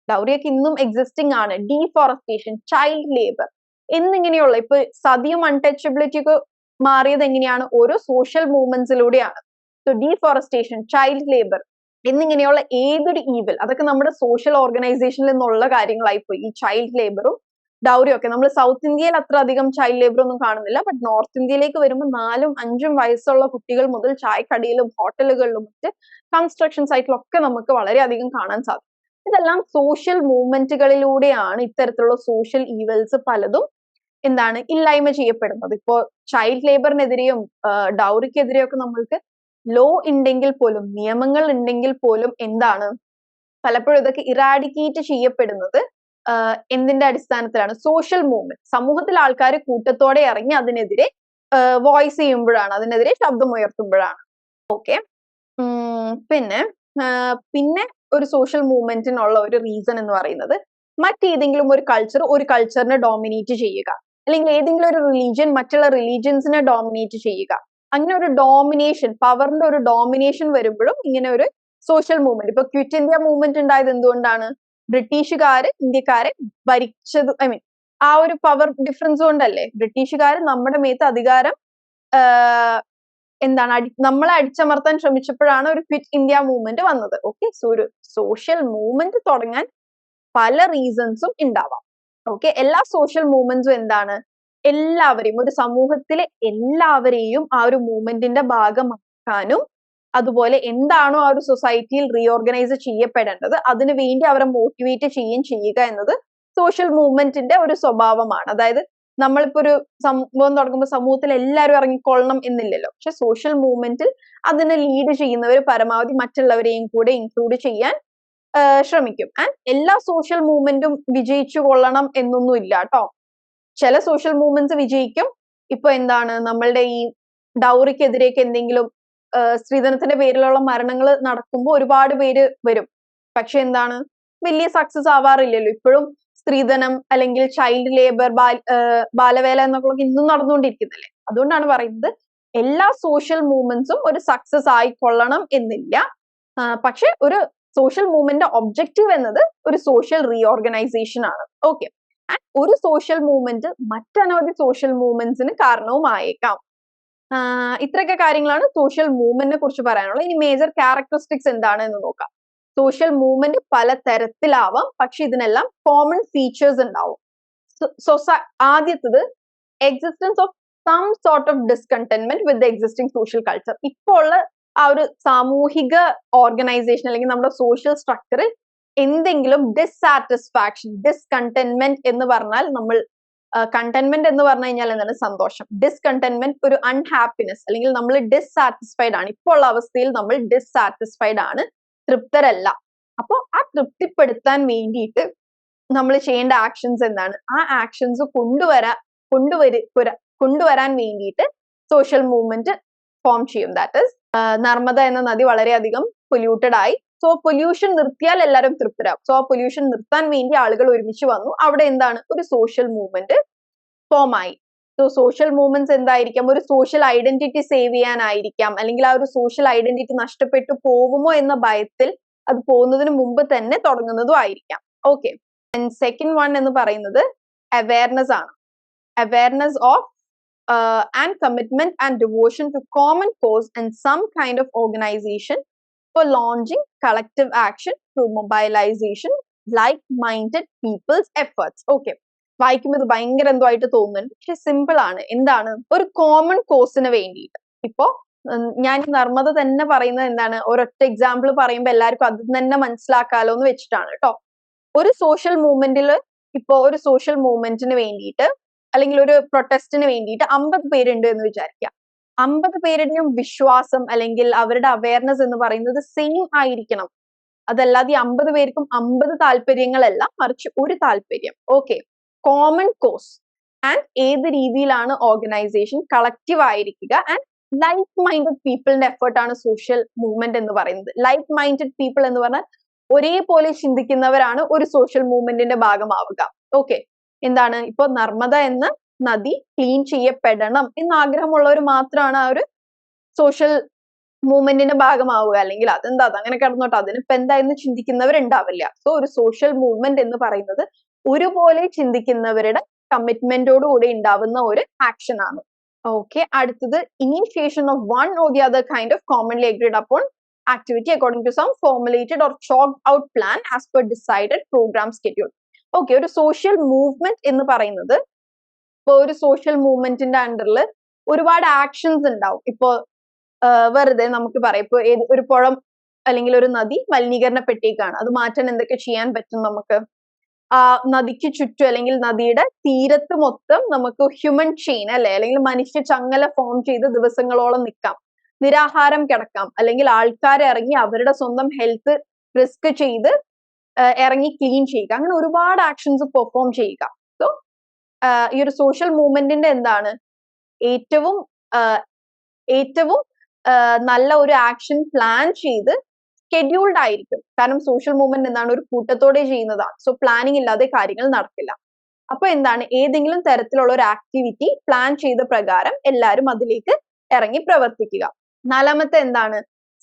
ഡൗറിയൊക്കെ ഇന്നും എക്സിസ്റ്റിംഗ് ആണ്. ഡീഫോറസ്റ്റേഷൻ, ചൈൽഡ് ലേബർ എന്നിങ്ങനെയുള്ള, ഇപ്പൊ സതിയും അൺടച്ചബിലിറ്റി ഒക്കെ മാറിയത് എങ്ങനെയാണ്? ഓരോ സോഷ്യൽ മൂവ്മെന്റ്സിലൂടെയാണ്. സോ ഡീഫോറസ്റ്റേഷൻ, ചൈൽഡ് ലേബർ എന്നിങ്ങനെയുള്ള ഏതൊരു ഈവിൽ, അതൊക്കെ നമ്മുടെ സോഷ്യൽ ഓർഗനൈസേഷനിൽ നിന്നുള്ള കാര്യങ്ങളായി പോയി. ഈ ചൈൽഡ് ലേബറും ഡൗറിയും ഒക്കെ നമ്മൾ സൗത്ത് ഇന്ത്യയിൽ അത്ര അധികം ചൈൽഡ് ലേബർ ഒന്നും കാണുന്നില്ല. ബട്ട് നോർത്ത് ഇന്ത്യയിലേക്ക് വരുമ്പോൾ 4ഉം 5ഉം വയസ്സുള്ള കുട്ടികൾ മുതൽ ചായക്കടയിലും ഹോട്ടലുകളിലും മറ്റ് കൺസ്ട്രക്ഷൻ സൈറ്റിലൊക്കെ നമുക്ക് വളരെയധികം കാണാൻ സാധിക്കും. ഇതെല്ലാം സോഷ്യൽ മൂവ്മെന്റുകളിലൂടെയാണ് ഇത്തരത്തിലുള്ള സോഷ്യൽ ഈവൽസ് പലതും എന്താണ് ഇല്ലായ്മ ചെയ്യപ്പെടുന്നത്. ഇപ്പോ ചൈൽഡ് ലേബറിനെതിരെയും ഡൗറിക്കെതിരെയും ഒക്കെ നമ്മൾക്ക് ലോ ഉണ്ടെങ്കിൽ പോലും, നിയമങ്ങൾ ഉണ്ടെങ്കിൽ പോലും എന്താണ് പലപ്പോഴും ഇതൊക്കെ ഇറാഡിക്കേറ്റ് ചെയ്യപ്പെടുന്നത് എന്തിന്റെ അടിസ്ഥാനത്തിലാണ്? Social movement. സമൂഹത്തിൽ ആൾക്കാർ കൂട്ടത്തോടെ ഇറങ്ങി അതിനെതിരെ വോയിസ് ചെയ്യുമ്പോഴാണ്, അതിനെതിരെ ശബ്ദമുയർത്തുമ്പോഴാണ്. ഓക്കെ, പിന്നെ ഒരു സോഷ്യൽ മൂവ്മെന്റിനുള്ള ഒരു റീസൺ എന്ന് പറയുന്നത് മറ്റേതെങ്കിലും ഒരു കൾച്ചറിനെ ഡോമിനേറ്റ് ചെയ്യുക, അല്ലെങ്കിൽ ഏതെങ്കിലും ഒരു റിലീജിയൻ മറ്റുള്ള റിലീജിയൻസിനെ ഡോമിനേറ്റ് ചെയ്യുക. അങ്ങനെ ഒരു ഡോമിനേഷൻ, പവറിന്റെ ഒരു ഡോമിനേഷൻ വരുമ്പോഴും ഇങ്ങനെ ഒരു സോഷ്യൽ മൂവ്മെന്റ്. ഇപ്പൊ ക്വിറ്റ് ഇന്ത്യ മൂവ്മെന്റ് ഉണ്ടായത് എന്തുകൊണ്ടാണ്? ബ്രിട്ടീഷുകാര് ഇന്ത്യക്കാരെ ഭരിച്ചത്, ആ ഒരു പവർ ഡിഫറൻസ് കൊണ്ടല്ലേ. ബ്രിട്ടീഷുകാര് നമ്മുടെ മേത്ത് അധികാരം നമ്മളെ അടിച്ചമർത്താൻ ശ്രമിച്ചപ്പോഴാണ് ഒരു ക്വിറ്റ് ഇന്ത്യ മൂവ്മെന്റ് വന്നത്. ഓക്കെ, സോ ഒരു സോഷ്യൽ മൂവ്മെന്റ് തുടങ്ങാൻ പല റീസൺസും ഉണ്ടാവാം. ഓക്കെ, എല്ലാ സോഷ്യൽ മൂവ്മെന്റ്സും എന്താണ്? എല്ലാവരെയും, ഒരു സമൂഹത്തിലെ എല്ലാവരെയും ആ ഒരു മൂവ്മെന്റിന്റെ ഭാഗമാക്കാനും, അതുപോലെ എന്താണോ ആ ഒരു സൊസൈറ്റിയിൽ റീഓർഗനൈസ് ചെയ്യപ്പെടേണ്ടത് അതിനു വേണ്ടി അവരെ മോട്ടിവേറ്റ് ചെയ്യുക എന്നത് സോഷ്യൽ മൂവ്മെന്റിന്റെ ഒരു സ്വഭാവമാണ്. അതായത് നമ്മളിപ്പോ ഒരു സംഭവം തുടങ്ങുമ്പോൾ സമൂഹത്തിൽ എല്ലാവരും ഇറങ്ങിക്കൊള്ളണം എന്നില്ലല്ലോ. പക്ഷെ സോഷ്യൽ മൂവ്മെന്റിൽ അതിനെ ലീഡ് ചെയ്യുന്നവർ പരമാവധി മറ്റുള്ളവരെയും കൂടെ ഇൻക്ലൂഡ് ചെയ്യാൻ ശ്രമിക്കും. ആൻഡ് എല്ലാ സോഷ്യൽ മൂവ്മെന്റും വിജയിച്ചു കൊള്ളണം എന്നൊന്നും ഇല്ല കേട്ടോ. ചില സോഷ്യൽ മൂവ്മെന്റ്സ് വിജയിക്കും. ഇപ്പൊ എന്താണ്, നമ്മളുടെ ഈ ഡൗറിക്കെതിരെയൊക്കെ എന്തെങ്കിലും സ്ത്രീധനത്തിന്റെ പേരിലുള്ള മരണങ്ങൾ നടക്കുമ്പോൾ ഒരുപാട് പേര് വരും. പക്ഷെ എന്താണ്, വലിയ സക്സസ് ആവാറില്ലല്ലോ. ഇപ്പോഴും സ്ത്രീധനം അല്ലെങ്കിൽ ചൈൽഡ് ലേബർ, ബാലവേല എന്നൊക്കെ ഇന്നും നടന്നുകൊണ്ടിരിക്കുന്നല്ലേ. അതുകൊണ്ടാണ് പറയുന്നത് എല്ലാ സോഷ്യൽ മൂവ്മെന്റ്സും ഒരു സക്സസ് ആയിക്കൊള്ളണം എന്നില്ല. പക്ഷെ ഒരു സോഷ്യൽ മൂവ്മെന്റ് ഒബ്ജക്റ്റീവ് എന്നത് ഒരു സോഷ്യൽ റീഓർഗനൈസേഷൻ ആണ്. ഓക്കെ, ഒരു സോഷ്യൽ മൂവ്മെന്റ് മറ്റനവധി സോഷ്യൽ മൂവ്മെന്റ്സിന് കാരണവുമായേക്കാം. ഇത്രയൊക്കെ കാര്യങ്ങളാണ് സോഷ്യൽ മൂവ്മെന്റിനെ കുറിച്ച് പറയാനുള്ളത്. ഇനി മേജർ ക്യാരക്ടറിസ്റ്റിക്സ് എന്താണ് എന്ന് നോക്കാം. സോഷ്യൽ മൂവ്മെന്റ് പല തരത്തിലാവാം, പക്ഷെ ഇതിനെല്ലാം കോമൺ ഫീച്ചേഴ്സ് ഉണ്ടാവും. ആദ്യത്തത് existence of some sort of discontentment with the existing social culture. ഇപ്പോൾ ഉള്ള ആ ഒരു സാമൂഹിക ഓർഗനൈസേഷൻ അല്ലെങ്കിൽ നമ്മുടെ സോഷ്യൽ സ്ട്രക്ചറിൽ എന്തെങ്കിലും ഡിസ്സാറ്റിസ്ഫാക്ഷൻ, ഡിസ്കണ്ടന്റ്മെന്റ് എന്ന് പറഞ്ഞാൽ നമ്മൾ കണ്ടന്റ്മെന്റ് എന്ന് പറഞ്ഞു കഴിഞ്ഞാൽ എന്താണ്? സന്തോഷം. ഡിസ്കണ്ടന്റ്മെന്റ് ഒരു അൺഹാപ്പിനെസ്, അല്ലെങ്കിൽ നമ്മൾ ഡിസ്സാറ്റിസ്ഫൈഡ് ആണ്. ഇപ്പോൾ ഉള്ള അവസ്ഥയിൽ നമ്മൾ ഡിസ്സാറ്റിസ്ഫൈഡ് ആണ്, തൃപ്തരല്ല. അപ്പൊ ആ തൃപ്തിപ്പെടുത്താൻ വേണ്ടിയിട്ട് നമ്മൾ ചെയ്യേണ്ട ആക്ഷൻസ് എന്താണ്? ആ ആക്ഷൻസ് കൊണ്ടുവരാൻ വേണ്ടിയിട്ട് സോഷ്യൽ മൂവ്മെന്റ് ഫോം ചെയ്യും. ദാറ്റ് ഈസ് നർമ്മദ എന്ന നദി വളരെയധികം പൊല്യൂട്ടഡ് ആയി. സോ പൊല്യൂഷൻ നിർത്തിയാൽ എല്ലാവരും തൃപ്തരാകും. സോ ആ പൊല്യൂഷൻ നിർത്താൻ വേണ്ടി ആളുകൾ ഒരുമിച്ച് വന്നു. അവിടെ എന്താണ്, ഒരു സോഷ്യൽ മൂവ്മെന്റ് ഫോം ആയി. സോ സോഷ്യൽ മൂവ്മെന്റ്സ് എന്തായിരിക്കാം, ഒരു സോഷ്യൽ ഐഡന്റിറ്റി സേവ് ചെയ്യാനായിരിക്കാം, അല്ലെങ്കിൽ ആ ഒരു സോഷ്യൽ ഐഡന്റിറ്റി നഷ്ടപ്പെട്ടു പോകുമോ എന്ന ഭയത്തിൽ അത് പോകുന്നതിന് മുമ്പ് തന്നെ തുടങ്ങുന്നതും ആയിരിക്കാം. ഓക്കെ. ആൻഡ് സെക്കൻഡ് വൺ എന്ന് പറയുന്നത് അവയർനെസ് ആണ്. Awareness of and commitment and devotion to common cause and some kind of organization for launching collective action through mobilization like-minded people's efforts. Okay. വായിക്കുമ്പോൾ ഇത് ഭയങ്കര എന്തോ ആയിട്ട് തോന്നുന്നുണ്ട്, പക്ഷെ സിമ്പിൾ ആണ്. എന്താണ്, ഒരു കോമൺ കോസിന് വേണ്ടിയിട്ട്. ഇപ്പോ ഞാൻ നർമ്മദ തന്നെ പറയുന്നത് എന്താണ്, ഒരൊറ്റ എക്സാമ്പിൾ പറയുമ്പോൾ എല്ലാവർക്കും അത് തന്നെ മനസ്സിലാക്കാലോ എന്ന് വെച്ചിട്ടാണ് കേട്ടോ. ഒരു സോഷ്യൽ മൂവ്മെന്റിൽ, ഇപ്പോ ഒരു സോഷ്യൽ മൂവ്മെന്റിന് വേണ്ടിയിട്ട് അല്ലെങ്കിൽ ഒരു പ്രൊട്ടസ്റ്റിന് വേണ്ടിയിട്ട് 50 പേരുണ്ട് എന്ന് വിചാരിക്കുക. 50 പേരുടെയും വിശ്വാസം അല്ലെങ്കിൽ അവരുടെ അവയർനെസ് എന്ന് പറയുന്നത് സെയിം ആയിരിക്കണം. അതല്ലാതെ 50 പേർക്കും 50 താല്പര്യങ്ങളല്ല, മറിച്ച് ഒരു താല്പര്യം. ഓക്കെ. കോമൺ കോസ് ആൻഡ് ഏത് രീതിയിലാണ് ഓർഗനൈസേഷൻ കളക്റ്റീവ് ആയിരിക്കുക ആൻഡ് ലൈക്ക് മൈൻഡഡ് പീപ്പിളിന്റെ എഫേർട്ടാണ് സോഷ്യൽ മൂവ്മെന്റ് എന്ന് പറയുന്നത്. ലൈക്ക് മൈൻഡഡ് പീപ്പിൾ എന്ന് പറഞ്ഞാൽ ഒരേപോലെ ചിന്തിക്കുന്നവരാണ് ഒരു സോഷ്യൽ മൂവ്മെന്റിന്റെ ഭാഗമാവുക. ഓക്കെ. എന്താണ്, ഇപ്പൊ നർമ്മദ എന്ന നദി ക്ലീൻ ചെയ്യപ്പെടണം എന്ന ആഗ്രഹമുള്ളവർ മാത്രമാണ് ആ ഒരു സോഷ്യൽ മൂവ്മെന്റിന്റെ ഭാഗമാവുക. അല്ലെങ്കിൽ അതെന്താ അങ്ങനെ കിടന്നോട്ടെ, അതിനിപ്പോ എന്താ എന്ന് ചിന്തിക്കുന്നവരുണ്ടാവില്ല. സോ ഒരു സോഷ്യൽ മൂവ്മെന്റ് എന്ന് പറയുന്നത് ഒരുപോലെ ചിന്തിക്കുന്നവരുടെ കമ്മിറ്റ്മെന്റോടുകൂടി ഉണ്ടാവുന്ന ഒരു ആക്ഷൻ ആണ്. ഓക്കെ. അടുത്തത് initiation of one or the other kind of commonly agreed upon activity according to some formulated or chalked out plan as per decided program schedule. Okay. ഒരു social movement എന്ന് പറയുന്നത്, ഇപ്പൊ ഒരു സോഷ്യൽ മൂവ്മെന്റിന്റെ അണ്ടറിൽ ഒരുപാട് actions ഉണ്ടാവും. ഇപ്പോ വെറുതെ നമുക്ക് പറയാം, ഇപ്പൊ ഒരു പുഴം അല്ലെങ്കിൽ ഒരു നദി മലിനീകരണപ്പെട്ടേക്കാണ്, അത് മാറ്റാൻ എന്തൊക്കെ ചെയ്യാൻ പറ്റും നമുക്ക്? ആ നദിക്ക് ചുറ്റും അല്ലെങ്കിൽ നദിയുടെ തീരത്ത് മൊത്തം നമുക്ക് ഹ്യൂമൻ ചെയിൻ അല്ലെ, അല്ലെങ്കിൽ മനുഷ്യ ചങ്ങല ഫോം ചെയ്ത് ദിവസങ്ങളോളം നിൽക്കാം, നിരാഹാരം കിടക്കാം, അല്ലെങ്കിൽ ആൾക്കാർ ഇറങ്ങി അവരുടെ സ്വന്തം ഹെൽത്ത് റിസ്ക് ചെയ്ത് ഇറങ്ങി ക്ലീൻ ചെയ്യുക, അങ്ങനെ ഒരുപാട് ആക്ഷൻസ് പെർഫോം ചെയ്യുക. സോ ഈ ഒരു സോഷ്യൽ മൂവ്മെന്റിന്റെ എന്താണ്, ഏറ്റവും നല്ല ഒരു ആക്ഷൻ പ്ലാൻ ചെയ്ത് ഷെഡ്യൂൾഡ് ആയിരിക്കും. കാരണം സോഷ്യൽ മൂവ്മെന്റ് എന്താണ്, ഒരു കൂട്ടത്തോടെ ചെയ്യുന്നതാണ്. സോ പ്ലാനിങ് ഇല്ലാതെ കാര്യങ്ങൾ നടക്കില്ല. അപ്പൊ എന്താണ്, ഏതെങ്കിലും തരത്തിലുള്ള ഒരു ആക്ടിവിറ്റി പ്ലാൻ ചെയ്ത പ്രകാരം എല്ലാവരും അതിലേക്ക് ഇറങ്ങി പ്രവർത്തിക്കുക. നാലാമത്തെ എന്താണ്,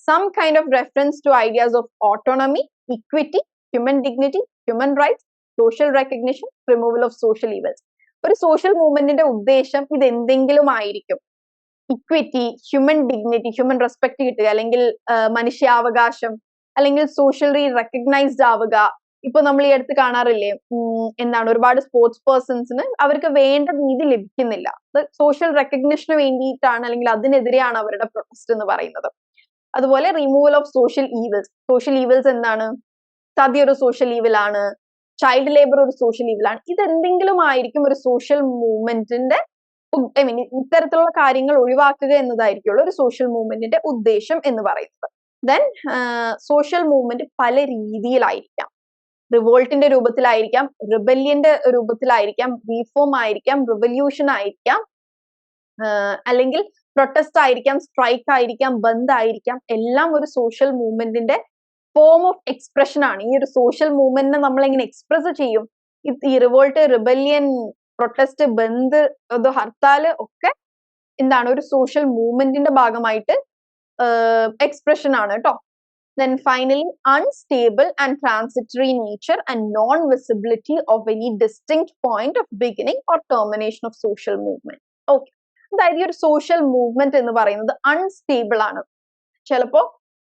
some kind of reference to ideas of autonomy, equity, human dignity, human rights, social recognition, removal of social evils. ഒരു സോഷ്യൽ മൂവ്മെന്റിന്റെ ഉദ്ദേശം ഇത് എന്തെങ്കിലും ആയിരിക്കും. Equity, human dignity, human respect കിട്ടുക, അല്ലെങ്കിൽ മനുഷ്യാവകാശം, അല്ലെങ്കിൽ സോഷ്യലി റെക്കഗ്നൈസ്ഡ് ആവുക. ഇപ്പൊ നമ്മൾ ഈ അടുത്ത് കാണാറില്ലേ, എന്താണ്, ഒരുപാട് സ്പോർട്സ് പേഴ്സൺസിന് അവർക്ക് വേണ്ട നീതി ലഭിക്കുന്നില്ല. സോഷ്യൽ റെക്കഗ്നിഷന് വേണ്ടിയിട്ടാണ്, അല്ലെങ്കിൽ അതിനെതിരെയാണ് അവരുടെ പ്രൊട്ടസ്റ്റ് എന്ന് പറയുന്നത്. അതുപോലെ removal of social evils. Social evils എന്താണ്, സതി ഒരു സോഷ്യൽ ഈവിൽ ആണ്, ചൈൽഡ് ലേബർ ഒരു സോഷ്യൽ ഈവിൽ ആണ്. ഇതെന്തെങ്കിലും ആയിരിക്കും ഒരു സോഷ്യൽ മൂവ്മെന്റിന്റെ, ഐ മീൻ ഇത്തരത്തിലുള്ള കാര്യങ്ങൾ ഒഴിവാക്കുക എന്നതായിരിക്കുമല്ലോ ഒരു സോഷ്യൽ മൂവ്മെന്റിന്റെ ഉദ്ദേശം എന്ന് പറയുന്നത്. ദെൻ സോഷ്യൽ മൂവ്മെന്റ് പല രീതിയിലായിരിക്കാം. റിവോൾട്ടിന്റെ രൂപത്തിലായിരിക്കാം, റിബല്യന്റെ രൂപത്തിലായിരിക്കാം, റീഫോം ആയിരിക്കാം, റിവല്യൂഷൻ ആയിരിക്കാം, അല്ലെങ്കിൽ പ്രൊട്ടസ്റ്റ് ആയിരിക്കാം, സ്ട്രൈക്ക് ആയിരിക്കാം, ബന്ദ് ആയിരിക്കാം. എല്ലാം ഒരു സോഷ്യൽ മൂവ്മെന്റിന്റെ ഫോം ഓഫ് എക്സ്പ്രഷൻ ആണ്. ഈ ഒരു സോഷ്യൽ മൂവ്മെന്റിനെ നമ്മൾ എങ്ങനെ എക്സ്പ്രസ് ചെയ്യും? ഈ revolt, rebellion, protest, bandh, hartal ഒക്കെ എന്താണ്, ഒരു സോഷ്യൽ മൂവ്മെന്റിന്റെ ഭാഗമായിട്ട് എക്സ്പ്രഷൻ ആണ് കേട്ടോ. Then finally, unstable and transitory nature and non-visibility of any distinct point of beginning or termination of social movement. Okay. അതായത് ഈ ഒരു സോഷ്യൽ മൂവ്മെന്റ് എന്ന് പറയുന്നത് അൺസ്റ്റേബിൾ ആണ്. ചിലപ്പോ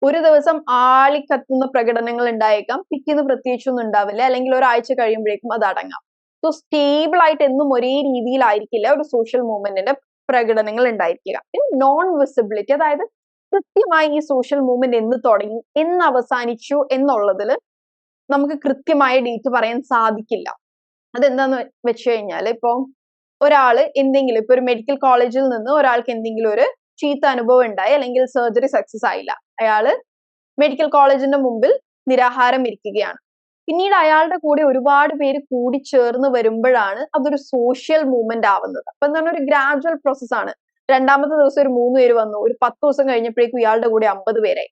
ഒരു ദിവസം ആളിക്കത്തുന്ന പ്രകടനങ്ങൾ ഉണ്ടായേക്കാം, പിറ്റേന്ന് പ്രത്യേകിച്ചൊന്നും ഉണ്ടാവില്ല, അല്ലെങ്കിൽ ഒരാഴ്ച കഴിയുമ്പോഴേക്കും അത് അടങ്ങാം. സോ സ്റ്റേബിൾ ആയിട്ട് എന്നും ഒരേ രീതിയിലായിരിക്കില്ല ഒരു സോഷ്യൽ മൂവ്മെന്റിന്റെ പ്രകടനങ്ങൾ ഉണ്ടായിരിക്കുക. നോൺ വിസിബിലിറ്റി, അതായത് കൃത്യമായി ഈ സോഷ്യൽ മൂവ്മെന്റ് എന്ന് തുടങ്ങി എന്ന് അവസാനിച്ചു എന്നുള്ളതിൽ നമുക്ക് കൃത്യമായ ഡേറ്റ് പറയാൻ സാധിക്കില്ല. അതെന്താന്ന് വെച്ച് കഴിഞ്ഞാൽ, ഇപ്പൊ ഒരാള് എന്തെങ്കിലും, ഇപ്പൊ ഒരു മെഡിക്കൽ കോളേജിൽ നിന്ന് ഒരാൾക്ക് എന്തെങ്കിലും ഒരു ചീത്ത അനുഭവം ഉണ്ടായി, അല്ലെങ്കിൽ സർജറി സക്സസ് ആയില്ല, അയാള് മെഡിക്കൽ കോളേജിന്റെ മുമ്പിൽ നിരാഹാരം ഇരിക്കുകയാണ്. പിന്നീട് അയാളുടെ കൂടെ ഒരുപാട് പേര് കൂടി ചേർന്ന് വരുമ്പോഴാണ് അതൊരു സോഷ്യൽ മൂവ്മെന്റ് ആവുന്നത്. അപ്പൊ എന്താണ്, ഒരു ഗ്രാജുവൽ പ്രോസസ് ആണ്. രണ്ടാമത്തെ ദിവസം ഒരു 3 പേര് വന്നു, ഒരു 10 ദിവസം കഴിഞ്ഞപ്പോഴേക്കും ഇയാളുടെ കൂടെ 50 പേരായി.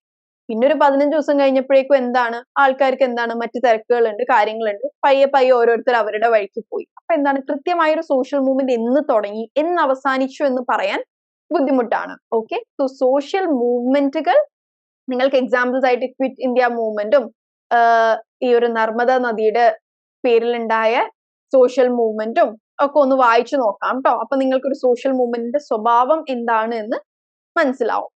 പിന്നെ ഒരു 15 ദിവസം കഴിഞ്ഞപ്പോഴേക്കും എന്താണ്, ആൾക്കാർക്ക് എന്താണ് മറ്റു തിരക്കുകളുണ്ട്, കാര്യങ്ങളുണ്ട്, പയ്യെ പയ്യെ ഓരോരുത്തർ അവരുടെ വഴിക്ക് പോയി. അപ്പൊ എന്താണ്, കൃത്യമായ ഒരു സോഷ്യൽ മൂവ്മെന്റ് എന്ന് തുടങ്ങി എന്ന് അവസാനിച്ചു എന്ന് പറയാൻ ബുദ്ധിമുട്ടാണ്. ഓക്കെ, സോ സോഷ്യൽ മൂവ്മെന്റുകൾ നിങ്ങൾക്ക് എക്സാമ്പിൾസ് ആയിട്ട് ക്വിറ്റ് ഇന്ത്യ മൂവ്മെന്റും ഈ ഒരു നർമ്മദ നദിയുടെ പേരിലുണ്ടായ സോഷ്യൽ മൂവ്മെന്റും ഒക്കെ ഒന്ന് വായിച്ചു നോക്കാം ട്ടോ. അപ്പൊ നിങ്ങൾക്ക് ഒരു സോഷ്യൽ മൂവ്മെന്റിന്റെ സ്വഭാവം എന്താണ് എന്ന് മനസ്സിലാവും.